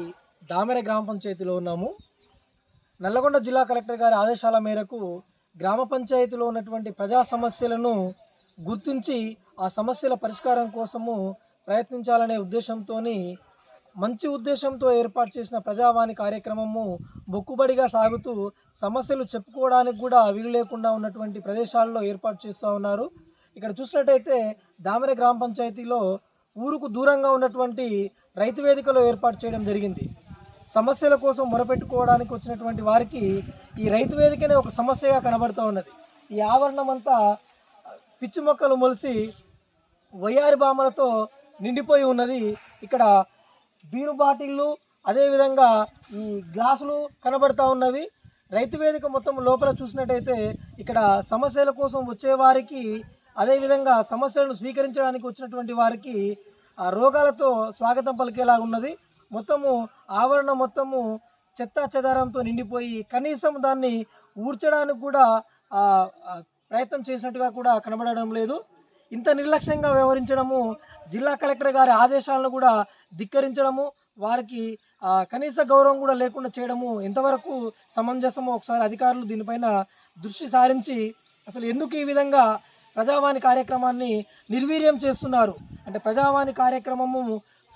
దామెర గ్రామ పంచాయతీలో ఉన్నాము. నల్లగొండ జిల్లా కలెక్టర్ గారి ఆదేశాల మేరకు గ్రామ పంచాయతీలో ఉన్నటువంటి ప్రజా సమస్యలను గుర్తించి ఆ సమస్యల పరిష్కారం కోసము ప్రయత్నించాలనే ఉద్దేశంతో మంచి ఉద్దేశంతో ఏర్పాటు చేసిన ప్రజావాణి కార్యక్రమము మొక్కుబడిగా సాగుతూ సమస్యలు చెప్పుకోవడానికి కూడా వీలు లేకుండా ఉన్నటువంటి ప్రదేశాల్లో ఏర్పాటు చేస్తూ ఉన్నారు. ఇక్కడ చూసినట్టయితే దామెర గ్రామ పంచాయతీలో ఊరుకు దూరంగా ఉన్నటువంటి రైతు వేదికలో ఏర్పాటు చేయడం జరిగింది. సమస్యల కోసం మొరపెట్టుకోవడానికి వచ్చినటువంటి వారికి ఈ రైతు వేదికనే ఒక సమస్యగా కనబడుతూ ఉన్నది. ఈ ఆవరణం అంతా పిచ్చి మొక్కలు మొలిసి వయ్యారి బామలతో నిండిపోయి ఉన్నది. ఇక్కడ బీరు బాటిళ్ళు అదేవిధంగా ఈ గ్లాసులు కనబడతా ఉన్నవి. రైతు వేదిక మొత్తం లోపల చూసినట్టయితే ఇక్కడ సమస్యల కోసం వచ్చేవారికి అదేవిధంగా సమస్యలను స్వీకరించడానికి వచ్చినటువంటి వారికి ఆ రోగాలతో స్వాగతం పలికేలా ఉన్నది. మొత్తము ఆవరణ మొత్తము చెత్తా చెదారంతో నిండిపోయి కనీసం దాన్ని ఊడ్చడానికి కూడా ప్రయత్నం చేసినట్టుగా కూడా కనబడడం లేదు. ఇంత నిర్లక్ష్యంగా వ్యవహరించడము, జిల్లా కలెక్టర్ గారి ఆదేశాలను కూడా ధిక్కరించడము, వారికి కనీస గౌరవం కూడా లేకుండా చేయడము ఎంతవరకు సమంజసమో ఒకసారి అధికారులు దీనిపైన దృష్టి సారించి అసలు ఎందుకు ఈ విధంగా ప్రజావాణి కార్యక్రమాన్ని నిర్వీర్యం చేస్తున్నారు అంటే ప్రజావాణి కార్యక్రమము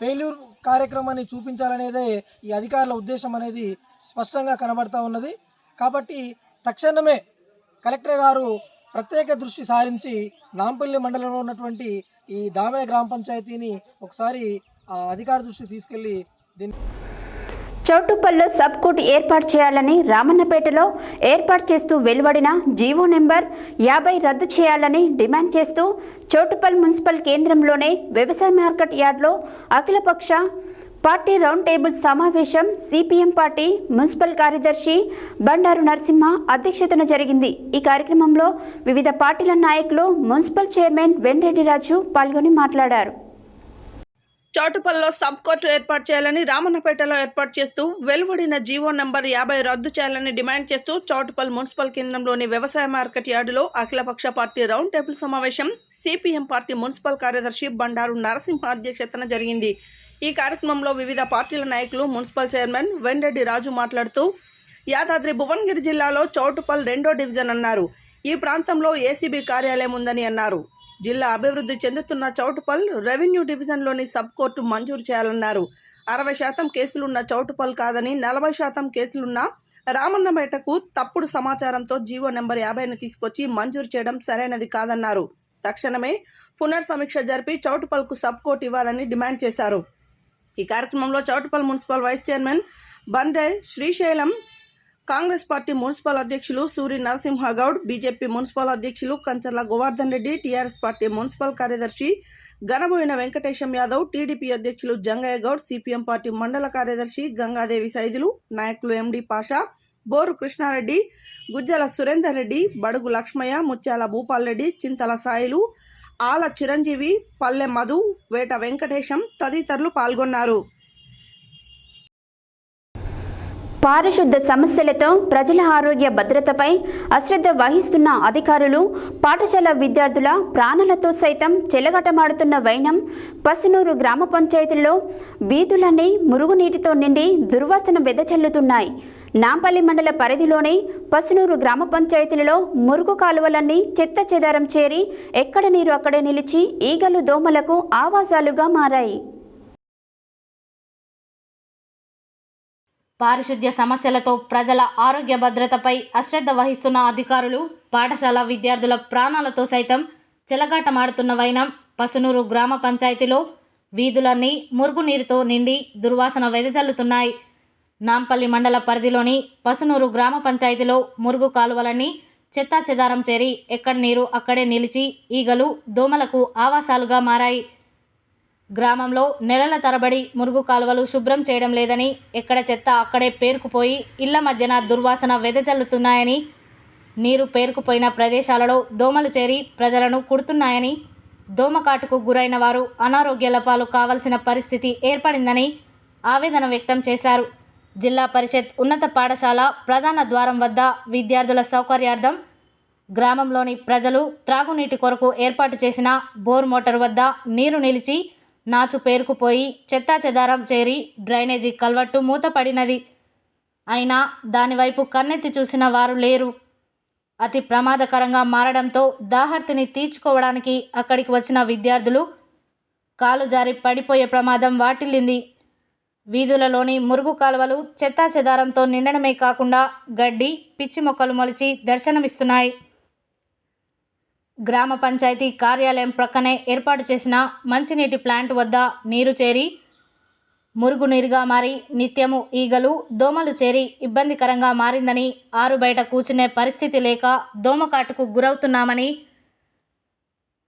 ఫెయిల్యూర్ కార్యక్రమాన్ని చూపించాలనేదే ఈ అధికారుల ఉద్దేశం అనేది స్పష్టంగా కనబడతా ఉన్నది. కాబట్టి తక్షణమే కలెక్టర్ గారు ప్రత్యేక దృష్టి సారించి నాంపల్లి మండలంలో ఉన్నటువంటి ఈ దామెర గ్రామ పంచాయతీని ఒకసారి అధికార దృష్టికి తీసుకెళ్లి చౌటుప్పల్లో సబ్ కోర్టు ఏర్పాటు చేయాలని రామన్నపేటలో ఏర్పాటు చేస్తూ వెలువడిన జీవో నెంబర్ 50 రద్దు చేయాలని డిమాండ్ చేస్తూ చౌటుప్పల్ మున్సిపల్ కేంద్రంలోనే వ్యవసాయ మార్కెట్ యార్డ్లో అఖిలపక్ష పార్టీ రౌండ్ టేబుల్ సమావేశం సిపిఎం పార్టీ మున్సిపల్ కార్యదర్శి బండారు నరసింహ అధ్యక్షతన జరిగింది. ఈ కార్యక్రమంలో వివిధ పార్టీల నాయకులు, మున్సిపల్ చైర్మన్ వెంరెడ్డి రాజు పాల్గొని మాట్లాడారు. చౌటుప్పల్లో సబ్ కోర్టు ఏర్పాటు చేయాలని రామన్నపేటలో ఏర్పాటు చేస్తూ వెలువడిన జీవో నంబర్ 50 రద్దు చేయాలని డిమాండ్ చేస్తూ చౌటుప్పల్ మున్సిపల్ కేంద్రంలోని వ్యవసాయ మార్కెట్ యార్డులో అఖిలపక్ష పార్టీ రౌండ్ టేబుల్ సమావేశం సిపిఎం పార్టీ మున్సిపల్ కార్యదర్శి బండారు నరసింహ అధ్యక్షతన జరిగింది. ఈ కార్యక్రమంలో వివిధ పార్టీల నాయకులు, మున్సిపల్ చైర్మన్ వెంరెడ్డి రాజు మాట్లాడుతూ యాదాద్రి భువనగిరి జిల్లాలో చౌటుప్పల్ 2వ డివిజన్ అన్నారు. ఈ ప్రాంతంలో ఏసీబీ కార్యాలయం ఉందని అన్నారు. జిల్లా అభివృద్ధి చెందుతున్న చౌటుప్పల్ రెవెన్యూ డివిజన్లోని సబ్ కోర్టు మంజూరు చేయాలన్నారు. 60% కేసులున్న చౌటుప్పల్ కాదని 40% కేసులున్న రామన్నపేటకు తప్పుడు సమాచారంతో జీవో నెంబర్ 50ను తీసుకొచ్చి మంజూరు చేయడం సరైనది కాదన్నారు. తక్షణమే పునర్సమీక్ష జరిపి చౌటుప్పల్కు సబ్ కోర్టు ఇవ్వాలని డిమాండ్ చేశారు. ఈ కార్యక్రమంలో చౌటుప్పల్ మున్సిపల్ వైస్ చైర్మన్ బండే శ్రీశైలం, కాంగ్రెస్ పార్టీ మున్సిపల్ అధ్యక్షులు సూరి నరసింహగౌడ్, బీజేపీ మున్సిపల్ అధ్యక్షులు Kancharla Govardhan Reddy, TRS party municipal కార్యదర్శి గనబోయిన వెంకటేశం యాదవ్, టీడీపీ అధ్యక్షులు జంగయ్య గౌడ్, సిపిఎం పార్టీ మండల కార్యదర్శి గంగాదేవి సైదులు, నాయకులు ఎండి పాషా, బోరు కృష్ణారెడ్డి, గుజ్జల సురేందర్ రెడ్డి, బడుగు లక్ష్మయ్య, ముత్యాల భూపాల్ రెడ్డి, చింతల సాయిలు, ఆల చిరంజీవి, పల్లె మధు, వేట వెంకటేశం తదితరులు పాల్గొన్నారు. పారిశుద్ధ సమస్యలతో ప్రజల ఆరోగ్య భద్రతపై అశ్రద్ధ వహిస్తున్న అధికారులు, పాఠశాల విద్యార్థుల ప్రాణాలతో సైతం చెలగటమాడుతున్న వైనం పసునూరు గ్రామ పంచాయతీలో వీధులన్నీ మురుగునీటితో నిండి దుర్వాసన వెదజల్లుతున్నాయి. నాంపల్లి మండల పరిధిలోని పసునూరు గ్రామ పంచాయతీలలో మురుగు కాలువలన్నీ చెత్త చెదారం చేరి ఎక్కడ నీరు అక్కడే నిలిచి ఈగలు, దోమలకు ఆవాసాలుగా మారాయి. పారిశుద్ధ్య సమస్యలతో ప్రజల ఆరోగ్య భద్రతపై అశ్రద్ధ వహిస్తున్న అధికారులు, పాఠశాల విద్యార్థుల ప్రాణాలతో సైతం చెలగాటమాడుతున్న వైనం పసునూరు గ్రామ పంచాయతీలో వీధులన్నీ మురుగునీరుతో నిండి దుర్వాసన వెదజల్లుతున్నాయి. నాంపల్లి మండల పరిధిలోని పసునూరు గ్రామ పంచాయతీలో మురుగు కాలువలన్నీ చెత్తా చెదారం చేరి ఎక్కడ నీరు అక్కడే నిలిచి ఈగలు, దోమలకు ఆవాసాలుగా మారాయి. గ్రామంలో నెలల తరబడి మురుగు కాలువలు శుభ్రం చేయడం లేదని, ఎక్కడ చెత్త అక్కడే పేరుకుపోయి ఇళ్ల మధ్యన దుర్వాసన వెదజల్లుతున్నాయని, నీరు పేరుకుపోయిన ప్రదేశాలలో దోమలు చేరి ప్రజలను కుడుతున్నాయని, దోమకాటుకు గురైన వారు అనారోగ్యాల పాలు కావాల్సిన పరిస్థితి ఏర్పడిందని ఆవేదన వ్యక్తం చేశారు. జిల్లా పరిషత్ ఉన్నత పాఠశాల ప్రధాన ద్వారం వద్ద విద్యార్థుల సౌకర్యార్థం గ్రామంలోని ప్రజలు త్రాగునీటి కొరకు ఏర్పాటు చేసిన బోర్ మోటార్ వద్ద నీరు నిలిచి నాచు పేరుకుపోయి చెత్తాచెదారం చేరి డ్రైనేజీ కల్వట్టు మూతపడినది. అయినా దానివైపు కన్నెత్తి చూసిన వారు లేరు. అతి ప్రమాదకరంగా మారడంతో దాహర్తిని తీర్చుకోవడానికి అక్కడికి వచ్చిన విద్యార్థులు కాలు జారి పడిపోయే ప్రమాదం వాటిల్లింది. వీధులలోని మురుగు కాలువలు చెత్తాచెదారంతో నిండడమే కాకుండా గడ్డి, పిచ్చి మొక్కలు మొలిచి దర్శనమిస్తున్నాయి. గ్రామ పంచాయతీ కార్యాలయం ప్రక్కనే ఏర్పాటు చేసిన మంచినీటి ప్లాంట్ వద్ద నీరు చేరి మురుగునీరుగా మారి నిత్యము ఈగలు, దోమలు చేరి ఇబ్బందికరంగా మారిందని, ఆరు బయట కూర్చునే పరిస్థితి లేక దోమకాటుకు గురవుతున్నామని,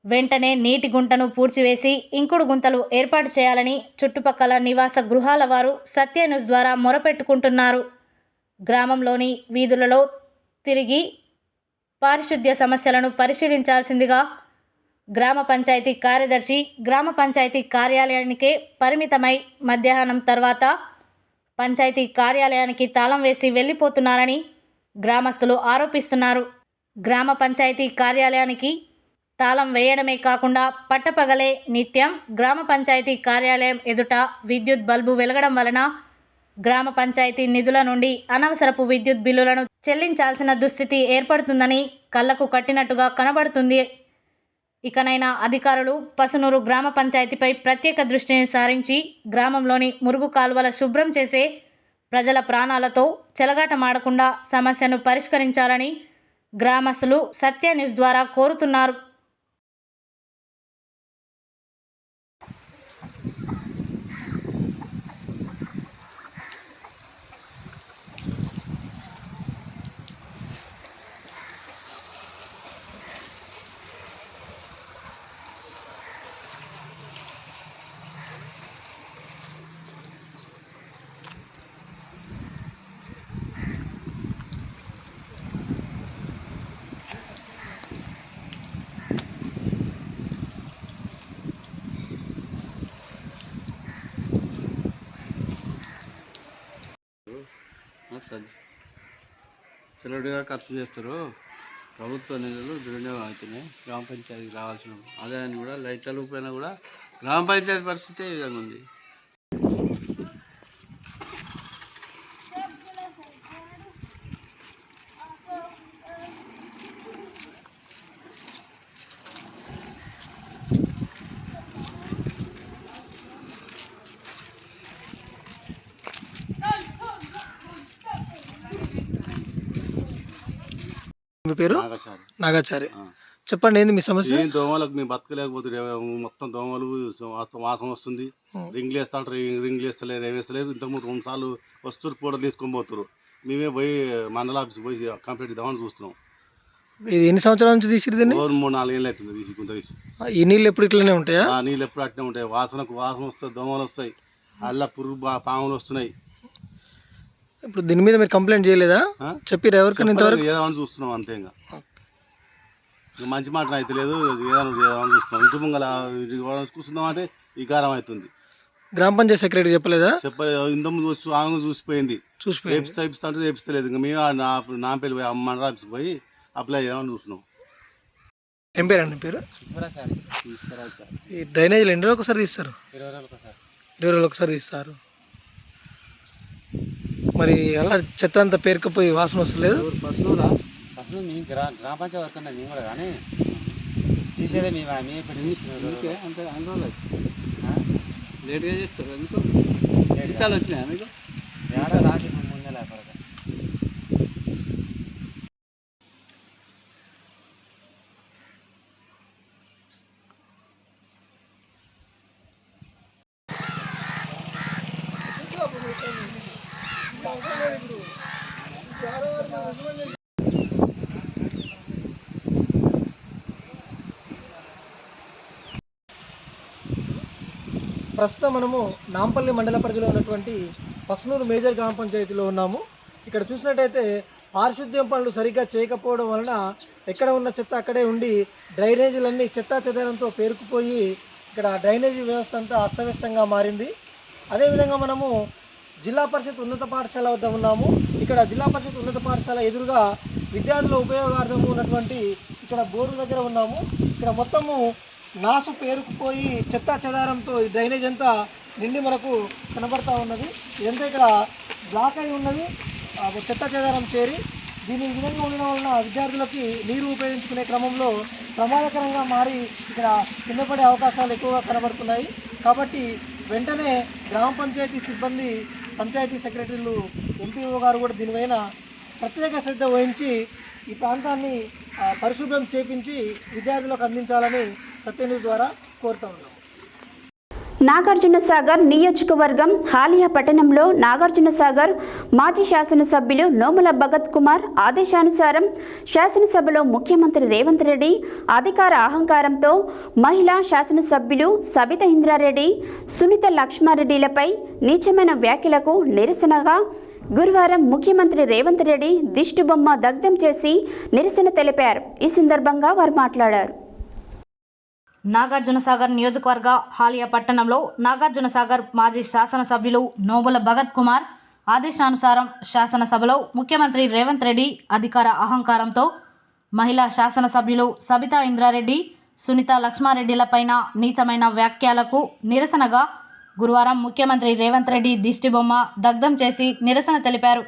వెంటనే నీటి గుంటను పూడ్చివేసి ఇంకుడు గుంతలు ఏర్పాటు చేయాలని చుట్టుపక్కల నివాస గృహాల వారు సత్య న్యూస్ ద్వారా మొరపెట్టుకుంటున్నారు. గ్రామంలోని వీధులలో తిరిగి పారిశుద్ధ్య సమస్యలను పరిశీలించాల్సిందిగా గ్రామ పంచాయతీ కార్యదర్శి గ్రామ పంచాయతీ కార్యాలయానికే పరిమితమై మధ్యాహ్నం తర్వాత పంచాయతీ కార్యాలయానికి తాళం వేసి వెళ్ళిపోతున్నారని గ్రామస్తులు ఆరోపిస్తున్నారు. గ్రామ పంచాయతీ కార్యాలయానికి తాళం వేయడమే కాకుండా పట్టపగలే నిత్యం గ్రామ పంచాయతీ కార్యాలయం ఎదుట విద్యుత్ బల్బు వెలగడం వలన గ్రామ పంచాయతీ నిధుల నుండి అనవసరపు విద్యుత్ బిల్లులను చెల్లించాల్సిన దుస్థితి ఏర్పడుతుందని కళ్లకు కట్టినట్టుగా కనబడుతుంది. ఇకనైనా అధికారులు పసునూరు గ్రామ పంచాయతీపై ప్రత్యేక దృష్టిని సారించి గ్రామంలోని మురుగు కాలువల శుభ్రం చేసే ప్రజల ప్రాణాలతో చెలగాటమాడకుండా సమస్యను పరిష్కరించాలని గ్రామస్తులు సత్య న్యూస్ ద్వారా కోరుతున్నారు. సెలవుడిగా ఖర్చు చేస్తారు. ప్రభుత్వ నిధులు దుర్వినియోగం అవుతున్నాయి. గ్రామ పంచాయతీకి రావాల్సిన ఆదాయాన్ని కూడా లైట్ల పైన కూడా గ్రామ పంచాయతీ పరిస్థితి ఈ విధంగా ఉంది. మీ పేరు? నాగాచారి. చెప్పండి, ఏంది మీ సమస్య? దోమలకు మేము బతకలేకపోతే మొత్తం దోమలు వాసన వస్తుంది. రింగ్లు వేస్తాంటారు, రింగ్లు వేస్తలేరు, వేస్తలేరు. ఇంతకుముందు 2 సార్లు వస్తువులు కూడా తీసుకొని పోతారు. మేమే పోయి మండల ఆఫీస్కి పోయి కంప్లీట్ ఇద్దామని చూస్తున్నాం. ఇది ఎన్ని సంవత్సరాల నుంచి తీసిరు దీన్ని? 3-4 ఏళ్ళు అవుతుంది తీసి గుంత తీసి. ఈ నీళ్ళు ఎప్పుడు ఇట్లనే ఉంటాయా? నీళ్ళు ఎప్పుడు అట్లనే ఉంటాయి. వాసన వస్తాయి, దోమలు వస్తాయి, అల్లా పురుగు పాములు వస్తున్నాయి. ఇప్పుడు దీని మీద మీరు కంప్లైంట్ చేయలేదా? చెప్పారు ఎవరికైనా? ఇంతవరకు ఏదామని చూస్తున్నాం అంతే. ఇంకా మంచి మాట అయితే లేదు, ఏదామని చూస్తున్నాం. ఇంటి ముంగల కూర్చుందాం అంటే ఈ కారం అవుతుంది. గ్రామ పంచాయతీ సెక్రటరీ చెప్పలేదా? చెప్పలేదు. ఇంతకుముందు వచ్చి ఆమె చూసిపోయింది. వేపిస్తా అంటే వేపిస్తలేదు. ఇంకా మేము నాంపల్లి పోయి మండల ఆఫీస్కి పోయి అప్లై చేద్దామని చూస్తున్నాం. ఏం పేరు అండి? పేరు ఈ డ్రైనేజీలు ఎన్ని రోజులు ఒకసారి తీస్తారు? 20 రోజులు ఒకసారి తీస్తారు. మరి అలా చెత్త అంతా పేరుకపోయి వాసన వస్తలేదు. ఫస్ట్ మేము గ్రామ పంచాయతీ వర్క్ ఉన్నది మేము కూడా, కానీ తీసేదే మేము అంతే అనుకోలేదు. లేట్గా చేస్తారు. ఎందుకు చాలా వచ్చినాయా మీకు? ఏడా రాసి ముందే లేకపోతే ప్రస్తుతం మనము నాంపల్లి మండల పరిధిలో ఉన్నటువంటి పసునూరు మేజర్ గ్రామ పంచాయతీలో ఉన్నాము. ఇక్కడ చూసినట్టయితే పారిశుద్ధ్యం పనులు సరిగ్గా చేయకపోవడం వలన ఎక్కడ ఉన్న చెత్త అక్కడే ఉండి డ్రైనేజీలన్నీ చెత్తా చెదారంతో పేరుకుపోయి ఇక్కడ డ్రైనేజీ వ్యవస్థ అంతా అస్తవ్యస్తంగా మారింది. అదేవిధంగా మనము జిల్లా పరిషత్ ఉన్నత పాఠశాల వద్ద ఉన్నాము. ఇక్కడ జిల్లా పరిషత్ ఉన్నత పాఠశాల ఎదురుగా విద్యార్థుల ఉపయోగార్థము ఉన్నటువంటి ఇక్కడ బోర్డు దగ్గర ఉన్నాము. ఇక్కడ మొత్తము నాసు పేరుకుపోయి చెత్త చెదారంతో ఈ డ్రైనేజ్ అంతా నిండి మనకు కనబడతా ఉన్నది. ఇదంతా ఇక్కడ బ్లాక్ అయి ఉన్నది, చెత్త చెదారం చేరి దీని ఈ విధంగా ఉండడం వలన విద్యార్థులకి నీరు ఉపయోగించుకునే క్రమంలో ప్రమాదకరంగా మారి ఇక్కడ కింద పడే అవకాశాలు ఎక్కువగా కనబడుతున్నాయి. కాబట్టి వెంటనే గ్రామ పంచాయతీ సిబ్బంది, పంచాయతీ సెక్రటరీలు, ఎంపీఓ గారు కూడా దీనిపైన ప్రత్యేక శ్రద్ధ వహించి ఈ ప్రాంతాన్ని పరిశుభ్రం చేపించి విద్యార్థులకు అందించాలని సత్యన్యూస్ ద్వారా కోరుతా ఉన్నాం. నాగార్జునసాగర్ నియోజకవర్గం హాలియా పట్టణంలో నాగార్జునసాగర్ మాజీ శాసనసభ్యులు నోముల భగత్ కుమార్ ఆదేశానుసారం శాసనసభలో ముఖ్యమంత్రి రేవంత్ రెడ్డి అధికార అహంకారంతో మహిళా శాసనసభ్యులు సబితా ఇంద్రారెడ్డి, సునీత లక్ష్మారెడ్డిలపై నీచమైన వ్యాఖ్యలకు నిరసనగా గురువారం ముఖ్యమంత్రి రేవంత్ రెడ్డి దిష్టిబొమ్మ దగ్ధం చేసి నిరసన తెలిపారు. ఈ సందర్భంగా వారు మాట్లాడారు. నాగార్జునసాగర్ నియోజకవర్గ హాలియా పట్టణంలో నాగార్జునసాగర్ మాజీ శాసనసభ్యులు నోముల భగత్ కుమార్ ఆదేశానుసారం శాసనసభలో ముఖ్యమంత్రి రేవంత్ రెడ్డి అధికార అహంకారంతో మహిళా శాసనసభ్యులు సబితా ఇంద్రారెడ్డి, సునీత లక్ష్మారెడ్డిలపైన నీచమైన వ్యాఖ్యలకు నిరసనగా గురువారం ముఖ్యమంత్రి రేవంత్ రెడ్డి దిష్టిబొమ్మ దగ్ధం చేసి నిరసన తెలిపారు.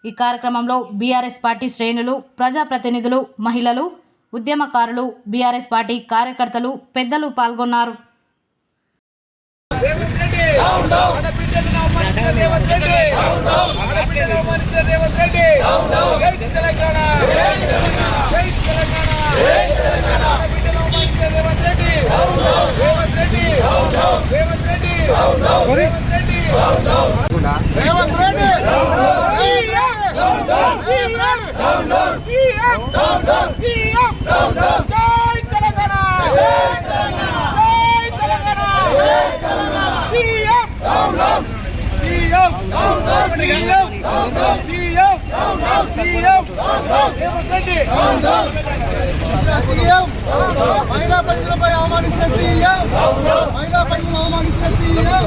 ఈ కార్యక్రమంలో బీఆర్ఎస్ పార్టీ శ్రేణులు, ప్రజాప్రతినిధులు, మహిళలు, ఉద్యమకారులు, బీఆర్ఎస్ పార్టీ కార్యకర్తలు, పెద్దలు పాల్గొన్నారు. మహిళా పనులపై అవమానించిన సీఎం, మహిళా పనులను అవమానించిన సీఎం.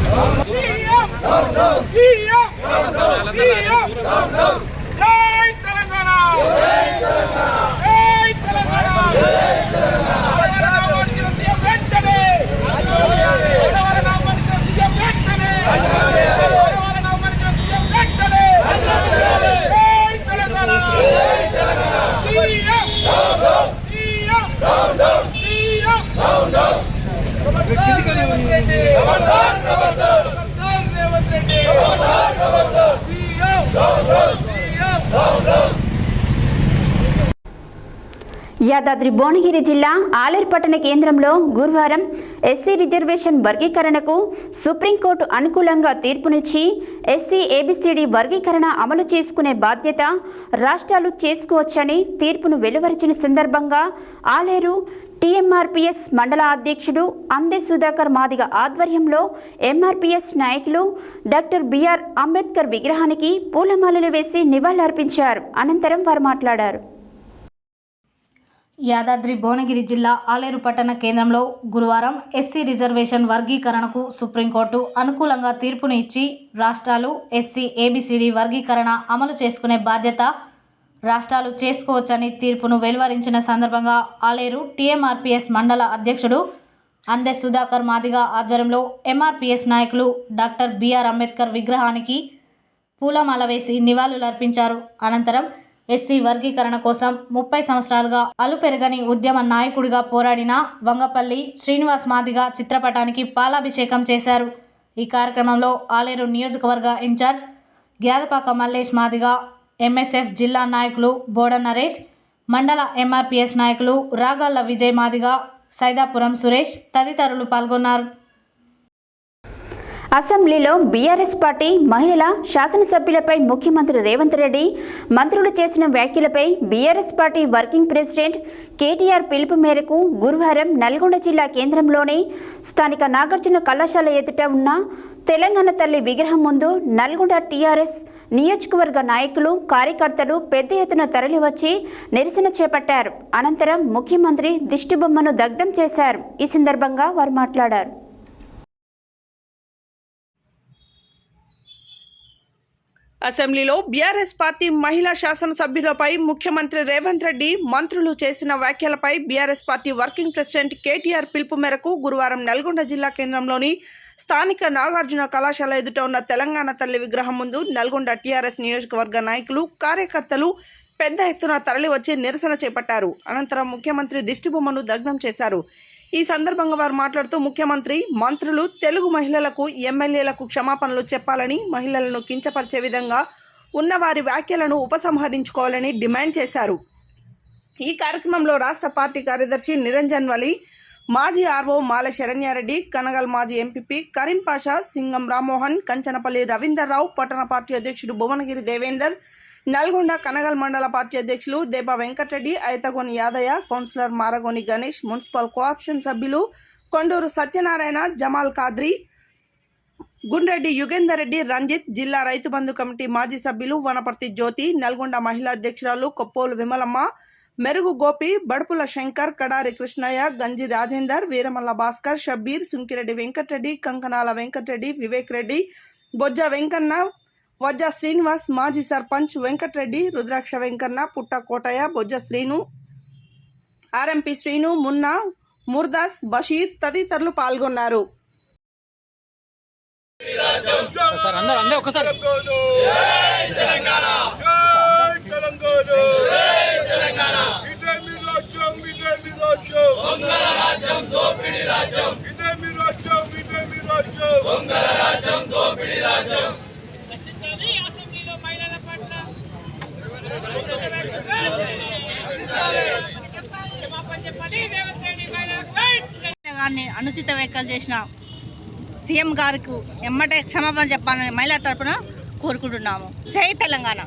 యాదాద్రి భువనగిరి జిల్లా ఆలేరు పట్టణ కేంద్రంలో గురువారం ఎస్సీ రిజర్వేషన్ వర్గీకరణకు సుప్రీంకోర్టు అనుకూలంగా తీర్పునిచ్చి ఎస్సీ ఏబిసిడి వర్గీకరణ అమలు చేసుకునే బాధ్యత రాష్ట్రాలు చేసుకోవచ్చని తీర్పును వెలువరించిన సందర్భంగా ఆలేరు టీఎంఆర్పీఎస్ మండల అధ్యక్షుడు అందే సుధాకర్ మాదిగ ఆధ్వర్యంలో ఎంఆర్పీఎస్ నాయకులు డాక్టర్ బిఆర్ అంబేద్కర్ విగ్రహానికి పూలమాలలు వేసి నివాళులర్పించారు. అనంతరం వారు మాట్లాడారు. యాదాద్రి భువనగిరి జిల్లా ఆలేరు పట్టణ కేంద్రంలో గురువారం ఎస్సీ రిజర్వేషన్ వర్గీకరణకు సుప్రీంకోర్టు అనుకూలంగా తీర్పును ఇచ్చి రాష్ట్రాలు ఎస్సీ ఏబిసిడి వర్గీకరణ అమలు చేసుకునే బాధ్యత రాష్ట్రాలు చేసుకోవచ్చని తీర్పును వెలువరించిన సందర్భంగా ఆలేరు టీఎంఆర్పీఎస్ మండల అధ్యక్షుడు అందే సుధాకర్ మాదిగ ఆధ్వర్యంలో ఎంఆర్పీఎస్ నాయకులు డాక్టర్ బిఆర్ అంబేద్కర్ విగ్రహానికి పూలమాల వేసి నివాళులర్పించారు. అనంతరం ఎస్సీ వర్గీకరణ కోసం 30 సంవత్సరాలుగా అలుపెరగని ఉద్యమ నాయకుడిగా పోరాడిన వంగపల్లి శ్రీనివాస్ మాదిగ చిత్రపటానికి పాలాభిషేకం చేశారు. ఈ కార్యక్రమంలో ఆలేరు నియోజకవర్గ ఇన్ఛార్జ్ గ్యాదపాక మల్లేష్ మాదిగ, ఎంఎస్ఎఫ్ జిల్లా నాయకులు బోడ నరేష్, మండల ఎంఆర్పీఎస్ నాయకులు రాగాళ్ల విజయ్ మాదిగ, సైదాపురం సురేష్ తదితరులు పాల్గొన్నారు. అసెంబ్లీలో బీఆర్ఎస్ పార్టీ మహిళల శాసనసభ్యులపై ముఖ్యమంత్రి రేవంత్ రెడ్డి మంత్రులు చేసిన వ్యాఖ్యలపై BRS party working president KTR పిలుపు మేరకు గురువారం నల్గొండ జిల్లా కేంద్రంలోని స్థానిక నాగార్జున కళాశాల ఎదుట ఉన్న తెలంగాణ తల్లి విగ్రహం ముందు నల్గొండ టీఆర్ఎస్ నియోజకవర్గ నాయకులు, కార్యకర్తలు పెద్ద ఎత్తున తరలివచ్చి నిరసన చేపట్టారు. అనంతరం ముఖ్యమంత్రి దిష్టిబొమ్మను దగ్ధం చేశారు. ఈ సందర్భంగా వారు మాట్లాడారు. అసెంబ్లీలో బీఆర్ఎస్ పార్టీ మహిళా శాసనసభ్యులపై ముఖ్యమంత్రి రేవంత్ రెడ్డి మంత్రులు చేసిన వ్యాఖ్యలపై BRS party working president KTR పిలుపు మేరకు గురువారం నల్గొండ జిల్లా కేంద్రంలోని స్థానిక నాగార్జున కళాశాల ఎదుట ఉన్న తెలంగాణ తల్లి విగ్రహం ముందు నల్గొండ టీఆర్ఎస్ నియోజకవర్గ నాయకులు కార్యకర్తలు పెద్ద ఎత్తున తరలివచ్చి నిరసన చేపట్టారు. అనంతరం ముఖ్యమంత్రి దిష్టిబొమ్మను దగ్ధం చేశారు. ఈ సందర్భంగా వారు మాట్లాడుతూ ముఖ్యమంత్రి, మంత్రులు తెలుగు మహిళలకు, ఎమ్మెల్యేలకు క్షమాపణలు చెప్పాలని, మహిళలను కించపరిచే విధంగా ఉన్న వారి వ్యాఖ్యలను ఉపసంహరించుకోవాలని డిమాండ్ చేశారు. ఈ కార్యక్రమంలో రాష్ట్ర పార్టీ కార్యదర్శి నిరంజన్ వలి, మాజీ ఆర్ఓ మాల శరణ్యారెడ్డి, కనగల్ మాజీ ఎంపీపీ కరీం పాషా, సింగం రామ్మోహన్, కంచనపల్లి రవీందర్రావు, పట్టణ పార్టీ అధ్యక్షుడు భువనగిరి దేవేందర్, నల్గొండ కనగల్ మండల పార్టీ అధ్యక్షులు Deba Venkatareddy, Aithagoni Yadaiah, councillor Maragoni Ganesh, municipal co-option సభ్యులు కొండూరు సత్యనారాయణ, జమాల్ ఖాద్రి, గుండ్రెడ్డి యుగేందర్ రెడ్డి, రంజిత్, జిల్లా రైతు బంధు కమిటీ మాజీ సభ్యులు వనపర్తి జ్యోతి, నల్గొండ మహిళా అధ్యక్షురాలు కొప్పోలు విమలమ్మ, మెరుగు గోపి, బడుపుల శంకర్, కడారి కృష్ణయ్య, గంజి రాజేందర్, వీరమల్ల భాస్కర్, షబ్బీర్, సుంకిరెడ్డి వెంకటరెడ్డి, కంకనాల వెంకటరెడ్డి, వివేక్ రెడ్డి, బొజ్జ వెంకన్న, వజ్జ శ్రీనివాస్, మాజీ సర్పంచ్ వెంకటరెడ్డి, రుద్రాక్ష వెంకన్న, పుట్ట కోటయ్య, బొజ్జ శ్రీను, ఆర్ఎంపీ శ్రీను, మున్నా, ముర్దాస్, బషీర్ తదితరులు పాల్గొన్నారు. అనుచిత వ్యాఖ్యలు చేసిన సీఎం గారికి ఎమ్మటే క్షమాపణ చెప్పాలని మహిళా తరపున కోరుకుంటున్నాము. జై తెలంగాణ.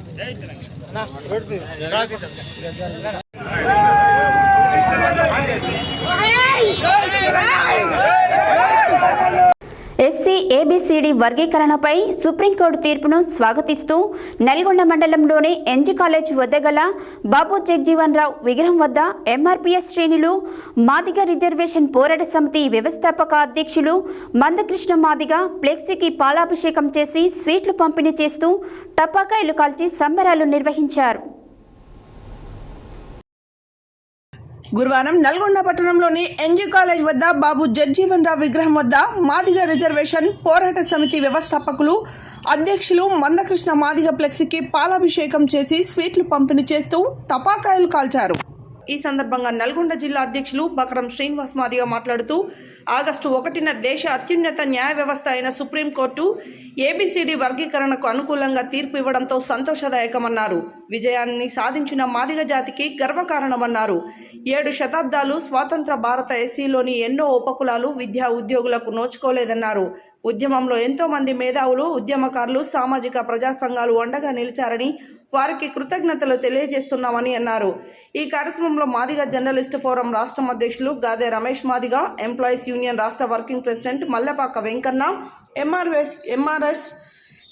ఎస్సీ ఏబిసిడి వర్గీకరణపై సుప్రీంకోర్టు తీర్పును స్వాగతిస్తూ నల్గొండ మండలంలోని ఎన్జీ కాలేజ్ వద్ద గల బాబు జగజీవన్ రావు విగ్రహం వద్ద ఎంఆర్పీఎస్ శ్రేణులు, మాదిగ రిజర్వేషన్ పోరాట సమితి వ్యవస్థాపక అధ్యక్షులు మందకృష్ణ మాదిగ ఫ్లెక్సీకి పాలాభిషేకం చేసి స్వీట్లు పంపిణీ చేస్తూ టపాకాయలు కాల్చి సంబరాలు నిర్వహించారు. గురువారం నల్గొండ పట్టణంలోని ఎన్జీ కాలేజ్ వద్ద బాబు జగజీవన్ రావు విగ్రహం వద్ద మాదిగ రిజర్వేషన్ పోరాట సమితి వ్యవస్థాపకులు అధ్యక్షులు మందకృష్ణ మాదిగ ఫ్లెక్సీకి పాలాభిషేకం చేసి స్వీట్లు పంపిణీ చేస్తూ టపాకాయలు కాల్చారు. ఈ సందర్భంగా నల్గొండ జిల్లా అధ్యక్షులు బకరం శ్రీనివాస్ మాదిగ మాట్లాడుతూ ఆగస్టు 1న దేశ అత్యున్నత న్యాయ వ్యవస్థ అయిన సుప్రీంకోర్టు ఏబిసిడి వర్గీకరణకు అనుకూలంగా తీర్పు ఇవ్వడంతో సంతోషదాయకమన్నారు. విజయాన్ని సాధించిన మాదిగ జాతికి గర్వకారణమన్నారు. 7 శతాబ్దాలు స్వాతంత్ర భారత ఎస్సీలోని ఎన్నో ఉపకులాలు విద్యా ఉద్యోగులకు నోచుకోలేదన్నారు. ఉద్యమంలో ఎంతో మంది మేధావులు, ఉద్యమకారులు, సామాజిక ప్రజా సంఘాలు అండగా నిలిచారని, వారికి కృతజ్ఞతలు తెలియజేస్తున్నామని అన్నారు. ఈ కార్యక్రమంలో మాదిగ జర్నలిస్ట్ ఫోరం రాష్ట్రం అధ్యక్షులు గాదే రమేష్ మాదిగ, ఎంప్లాయీస్ యూనియన్ రాష్ట్ర working president Mallepaka Venkanna,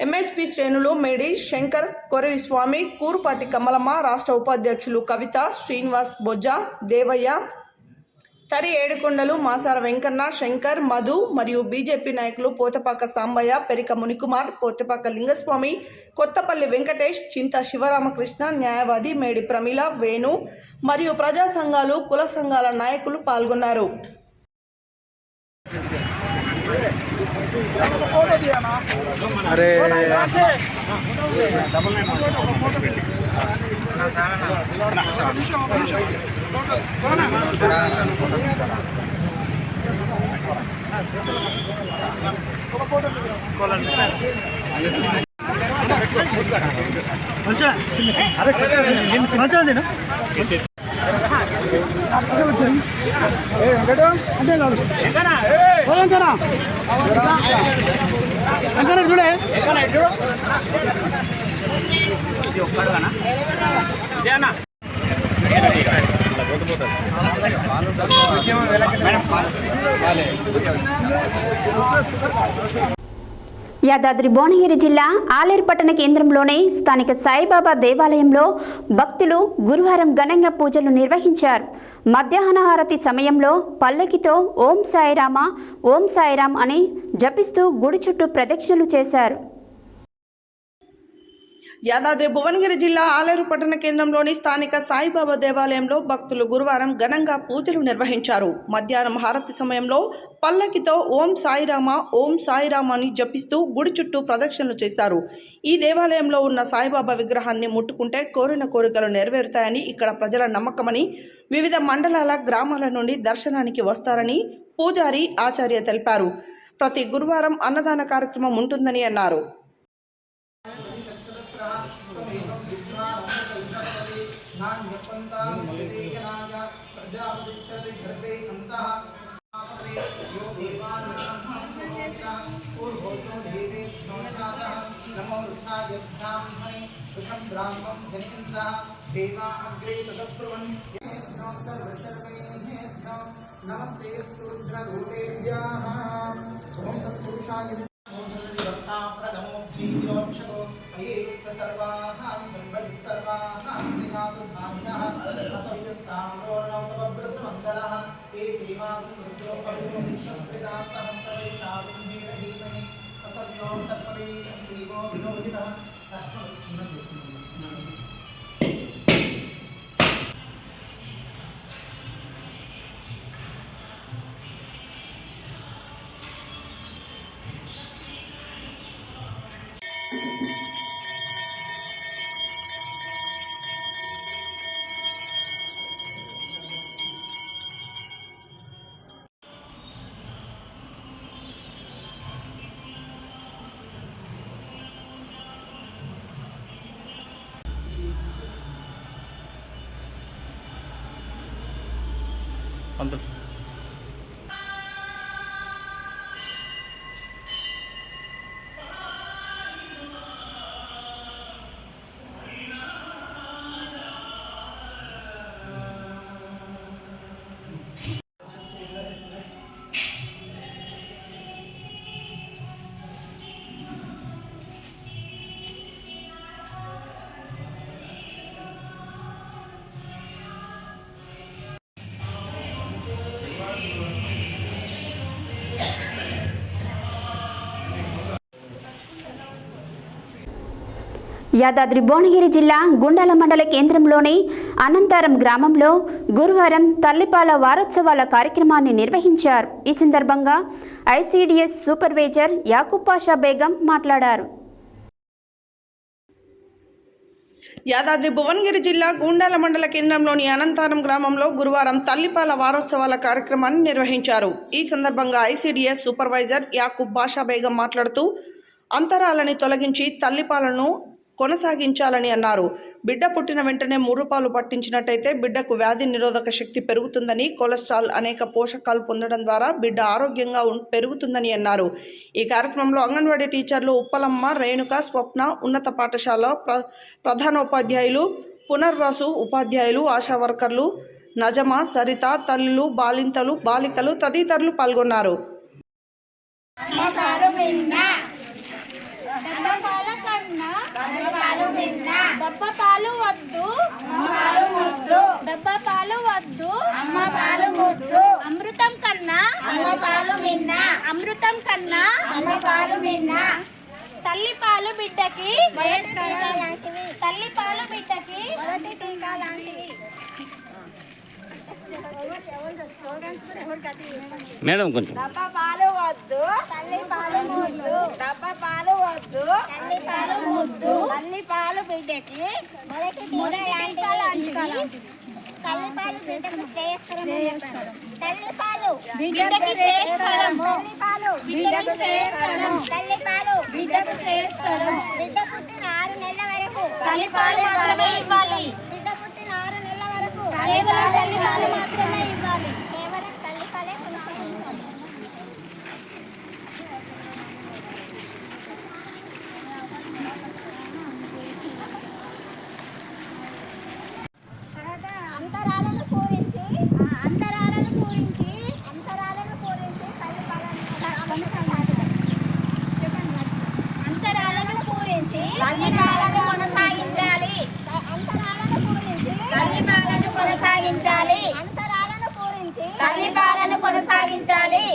MSP శ్రేణులు మేడి శంకర్, కొరవి స్వామి, కూరుపాటి కమలమ్మ, రాష్ట్ర ఉపాధ్యక్షులు కవిత, శ్రీనివాస్, బొజ్జ, దేవయ్య, తరి ఏడుకొండలు, మాసార వెంకన్న, శంకర్, మధు మరియు బీజేపీ నాయకులు పోతపాక సాంబయ్య, పెరిక మునికుమార్, పోతపాక లింగస్వామి, కొత్తపల్లి వెంకటేష్, చింత శివరామకృష్ణ, న్యాయవాది మేడి ప్రమీల, వేణు మరియు ప్రజా సంఘాలు, కుల సంఘాల నాయకులు పాల్గొన్నారు. యాదాద్రి భువనగిరి జిల్లా ఆలేరు పట్టణ కేంద్రంలోని స్థానిక సాయిబాబా దేవాలయంలో భక్తులు గురువారం ఘనంగా పూజలు నిర్వహించారు. మధ్యాహ్న హారతి సమయంలో పల్లకితో ఓం సాయిరామ, ఓం సాయిరామ్ అని జపిస్తూ గుడి చుట్టూ ప్రదక్షిణలు చేశారు. యాదాద్రి భువనగిరి జిల్లా ఆలేరు పట్టణ కేంద్రంలోని స్థానిక సాయిబాబా దేవాలయంలో భక్తులు గురువారం ఘనంగా పూజలు నిర్వహించారు. మధ్యాహ్నం హారతి సమయంలో పల్లకితో ఓం సాయిరామ అని జపిస్తూ గుడి చుట్టూ ప్రదక్షిణలు చేశారు. ఈ దేవాలయంలో ఉన్న సాయిబాబా విగ్రహాన్ని ముట్టుకుంటే కోరిన కోరికలు నెరవేరుతాయని ఇక్కడ ప్రజల నమ్మకమని, వివిధ మండలాల గ్రామాల నుండి దర్శనానికి వస్తారని పూజారి ఆచార్య తెలిపారు. ప్రతి గురువారం అన్నదాన కార్యక్రమం ఉంటుందని అన్నారు. యాదాద్రి భువనగిరి జిల్లా గుండాల మండల కేంద్రంలోని అనంతారం గ్రామంలో గురువారం తల్లిపాల వారోత్సవాల కార్యక్రమాన్ని నిర్వహించారు. ఈ సందర్భంగా ఐసిడిఎస్ సూపర్వైజర్ యాకూబ్ పాషా బేగం మాట్లాడారు. యాదాద్రి భువనగిరి జిల్లా గుండాల మండల కేంద్రంలోని అనంతారం గ్రామంలో గురువారం తల్లిపాల వారోత్సవాల కార్యక్రమాన్ని నిర్వహించారు. ఈ సందర్భంగా ఐసిడిఎస్ సూపర్వైజర్ యాకూబ్ పాషా బేగం మాట్లాడుతూ అంతరాలని తొలగించి తల్లిపాలను కొనసాగించాలని అన్నారు. బిడ్డ పుట్టిన వెంటనే 3 పాలు పట్టించినట్టయితే బిడ్డకు వ్యాధి నిరోధక శక్తి పెరుగుతుందని, కొలెస్ట్రాల్ అనేక పోషకాలు పొందడం ద్వారా బిడ్డ ఆరోగ్యంగా పెరుగుతుందని అన్నారు. ఈ కార్యక్రమంలో అంగన్వాడీ టీచర్లు ఉప్పలమ్మ, రేణుక, స్వప్న, ఉన్నత పాఠశాల ప్రధానోపాధ్యాయులు, పునర్వాసు ఉపాధ్యాయులు, ఆశా వర్కర్లు, నజమా, సరిత, తల్లులు, బాలింతలు, బాలికలు తదితరులు పాల్గొన్నారు. డబ్బా పాలు వద్దు, డబ్బా పాలు వద్దు, అమ్మ పాలు ముద్దు, అమృతం కన్నా అమ్మ పాలు మిన్న, అమృతం కన్నా అమ్మ పాలు మిన్న, తల్లి పాలు బిడ్డకి తల్లి పాలు బిడ్డకి టీకా లాంటివి. మేడం కొంచెం డబ్బా పాలు వద్దు, తల్లి పాలు ముద్దు, డబ్బా పాలు వద్దు, తల్లి పాలు ముద్దు, తల్లి పాలు బిడ్డకి టీకా లాంటివి. తల్లి పాలు బిడ్డకు శ్రేయస్కరం, తల్లి పాలు బిడ్డకు శ్రేయస్కరం, తల్లి పాలు బిడ్డకు శ్రేయస్కరం, తల్లి పాలు బిడ్డకు శ్రేయస్కరం. బిడ్డ పుట్టిన 6 నెలల వరకు తల్లి పాలు మాత్రమే ఇవ్వాలి. బిడ్డ పుట్టిన 6 నెలల వరకు తల్లి పాలు మాత్రమే ఇవ్వాలి. కేవలం తల్లి పాలే కొనసాగించాలి. అంతరాలను పూరించి అంతరాలను పూరించి అంతరాలను పూరించి తల్లి పాలను అంతరాలను పూరించి తల్లి పాలను కొనసాగించాలి. అంతరాలను పూరించి తల్లి పాలను కొనసాగించాలి. అంతరాలను పూరించి తల్లి పాలను కొనసాగించాలి.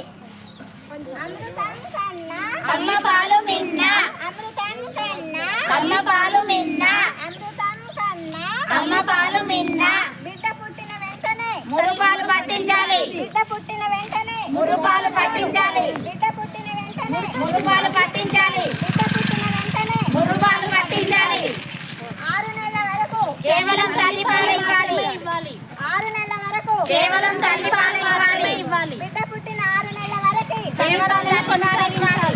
అమృతం కన్నా అమ్మ పాలు మిన్న, అమృతం కన్నా అమ్మ పాలు మిన్న అమృతం కన్నా అమ్మ పాలు మిన్న బిడ్డ పుట్టిన వెంటనే మురుపాలు పట్టించాలి బిడ్డ పుట్టిన వెంటనే మురుపాలు పట్టించాలి బిడ్డ పుట్టిన వెంటనే మురుపాలు పట్టించాలి బిడ్డ పుట్టిన వెంటనే మురుపాలు పట్టించాలి 6 నెలల వరకు కేవలం తల్లిపాలు ఇవ్వాలి 6 నెలల వరకు కేవలం తల్లిపాలు ఇవ్వాలి బిడ్డ పుట్టిన 6 నెలల వరకు కేవలం తల్లిపాలు ఇవ్వాలి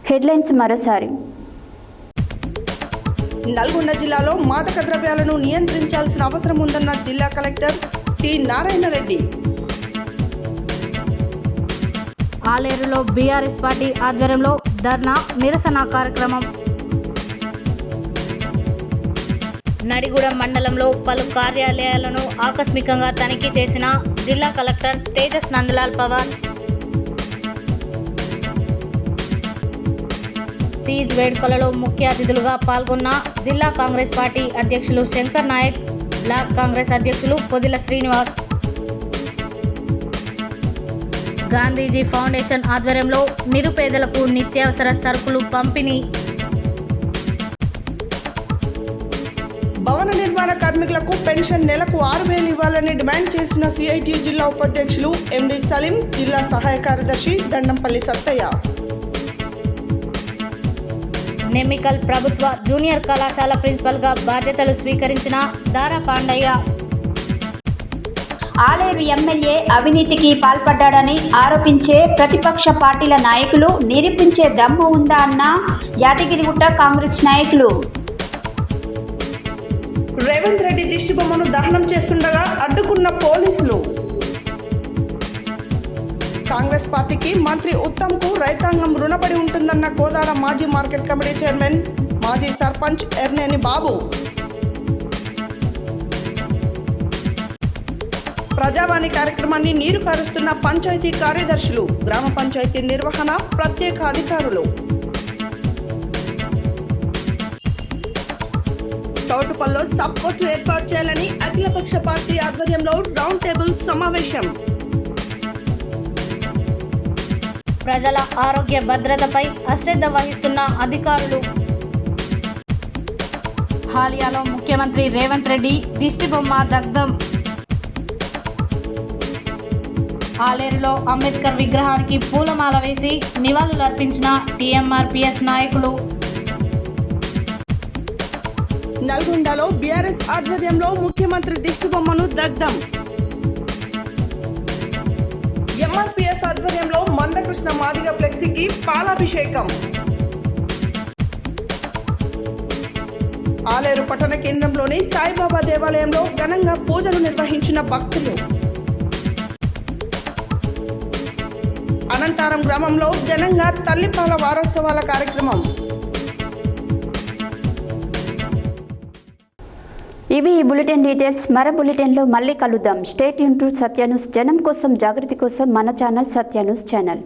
హెడ్లైన్స్ మరోసారి. నల్గొండ జిల్లాలో మాదక ద్రవ్యాలను నియంత్రించాల్సిన అవసరం ఉందన్న జిల్లా కలెక్టర్ సి నారాయణ రెడ్డి. ఆలేరులో బీఆర్ఎస్ పార్టీ ఆధ్వర్యంలో ధర్నా నిరసన కార్యక్రమం. నడిగూడెం మండలంలో పలు కార్యాలయాలను ఆకస్మికంగా తనిఖీ చేసిన జిల్లా కలెక్టర్ తేజస్ నందలాల్ పవార్. తీజ్ వేడుకలలో ముఖ్య అతిథులుగా పాల్గొన్న జిల్లా కాంగ్రెస్ పార్టీ అధ్యక్షులు శంకర్ నాయక్, బ్లాక్ కాంగ్రెస్ అధ్యక్షులు పొదిల శ్రీనివాస్. గాంధీజీ ఫౌండేషన్ ఆధ్వర్యంలో నిరుపేదలకు నిత్యావసర సరుకులు పంపిణీ. భవన నిర్మాణ కార్మికులకు పెన్షన్ నెలకు 6,000 ఇవ్వాలని డిమాండ్ చేసిన సిఐటియు జిల్లా ఉపాధ్యక్షులు ఎండి సలీం, జిల్లా సహాయ కార్యదర్శి దండంపల్లి సత్తయ్య. నెమ్మికల్ ప్రభుత్వ జూనియర్ కళాశాల ప్రిన్సిపల్గా బాధ్యతలు స్వీకరించిన దారా పాండయ్య. ఆలేరు ఎమ్మెల్యే అవినీతికి పాల్పడ్డాడని ఆరోపించే ప్రతిపక్ష పార్టీల నాయకులు నిరూపించే దమ్ము ఉందా అన్న యాదగిరిగుట్ట కాంగ్రెస్ నాయకులు. రేవంత్ రెడ్డి దిష్టిబొమ్మను దహనం చేస్తుండగా అడ్డుకున్న పోలీసులు. కాంగ్రెస్ పార్టీకి మంత్రి ఉత్తమ్కు రైతాంగం రుణపడి ఉంటుందన్న కోదాడ మాజీ మార్కెట్ కమిటీ చైర్మన్, మాజీ సర్పంచ్ ఎర్నేని బాబు. ప్రజావాణి కార్యక్రమాన్ని నీరు కారుస్తున్న పంచాయతీ కార్యదర్శులు, గ్రామ పంచాయతీ నిర్వహణ ప్రత్యేక అధికారులు. చౌటుపల్లో సబ్ కోర్టు ఏర్పాటు చేయాలని అఖిలపక్ష పార్టీ ఆధ్వర్యంలో రౌండ్ టేబుల్ సమావేశం. ప్రజల ఆరోగ్య భద్రతపై అశ్రద్ధ వహిస్తున్న అధికారులు. హాలియాలో ముఖ్యమంత్రి రేవంత్ రెడ్డి దిష్టిబొమ్మ దగ్ధం. ఆలేరులో అంబేద్కర్ విగ్రహానికి పూలమాల వేసి నివాళులర్పించిన టీఎంఆర్పీఎస్ నాయకులు. నల్గొండలో బీఆర్ఎస్ ఆధ్వర్యంలో ముఖ్యమంత్రి దిష్టిబొమ్మను దగ్ధం. ఎంఆర్పీఎస్ ఆధ్వర్యంలో మందకృష్ణ మాదిగ ఫ్లెక్సీకి పాలాభిషేకం. ఆలేరు పట్టణ కేంద్రంలోని సాయిబాబా దేవాలయంలో ఘనంగా పూజలు నిర్వహించిన భక్తులు. అనంతారం గ్రామంలో ఘనంగా తల్లిపాల వారోత్సవాల కార్యక్రమం. ఇవి ఈ బులెటిన్ డీటెయిల్స్. మరో బులెటిన్లో మళ్ళీ కలుద్దాం. Stay tune to Satya news. జనం కోసం, జాగృతి కోసం మన ఛానల్ సత్య న్యూస్ ఛానల్.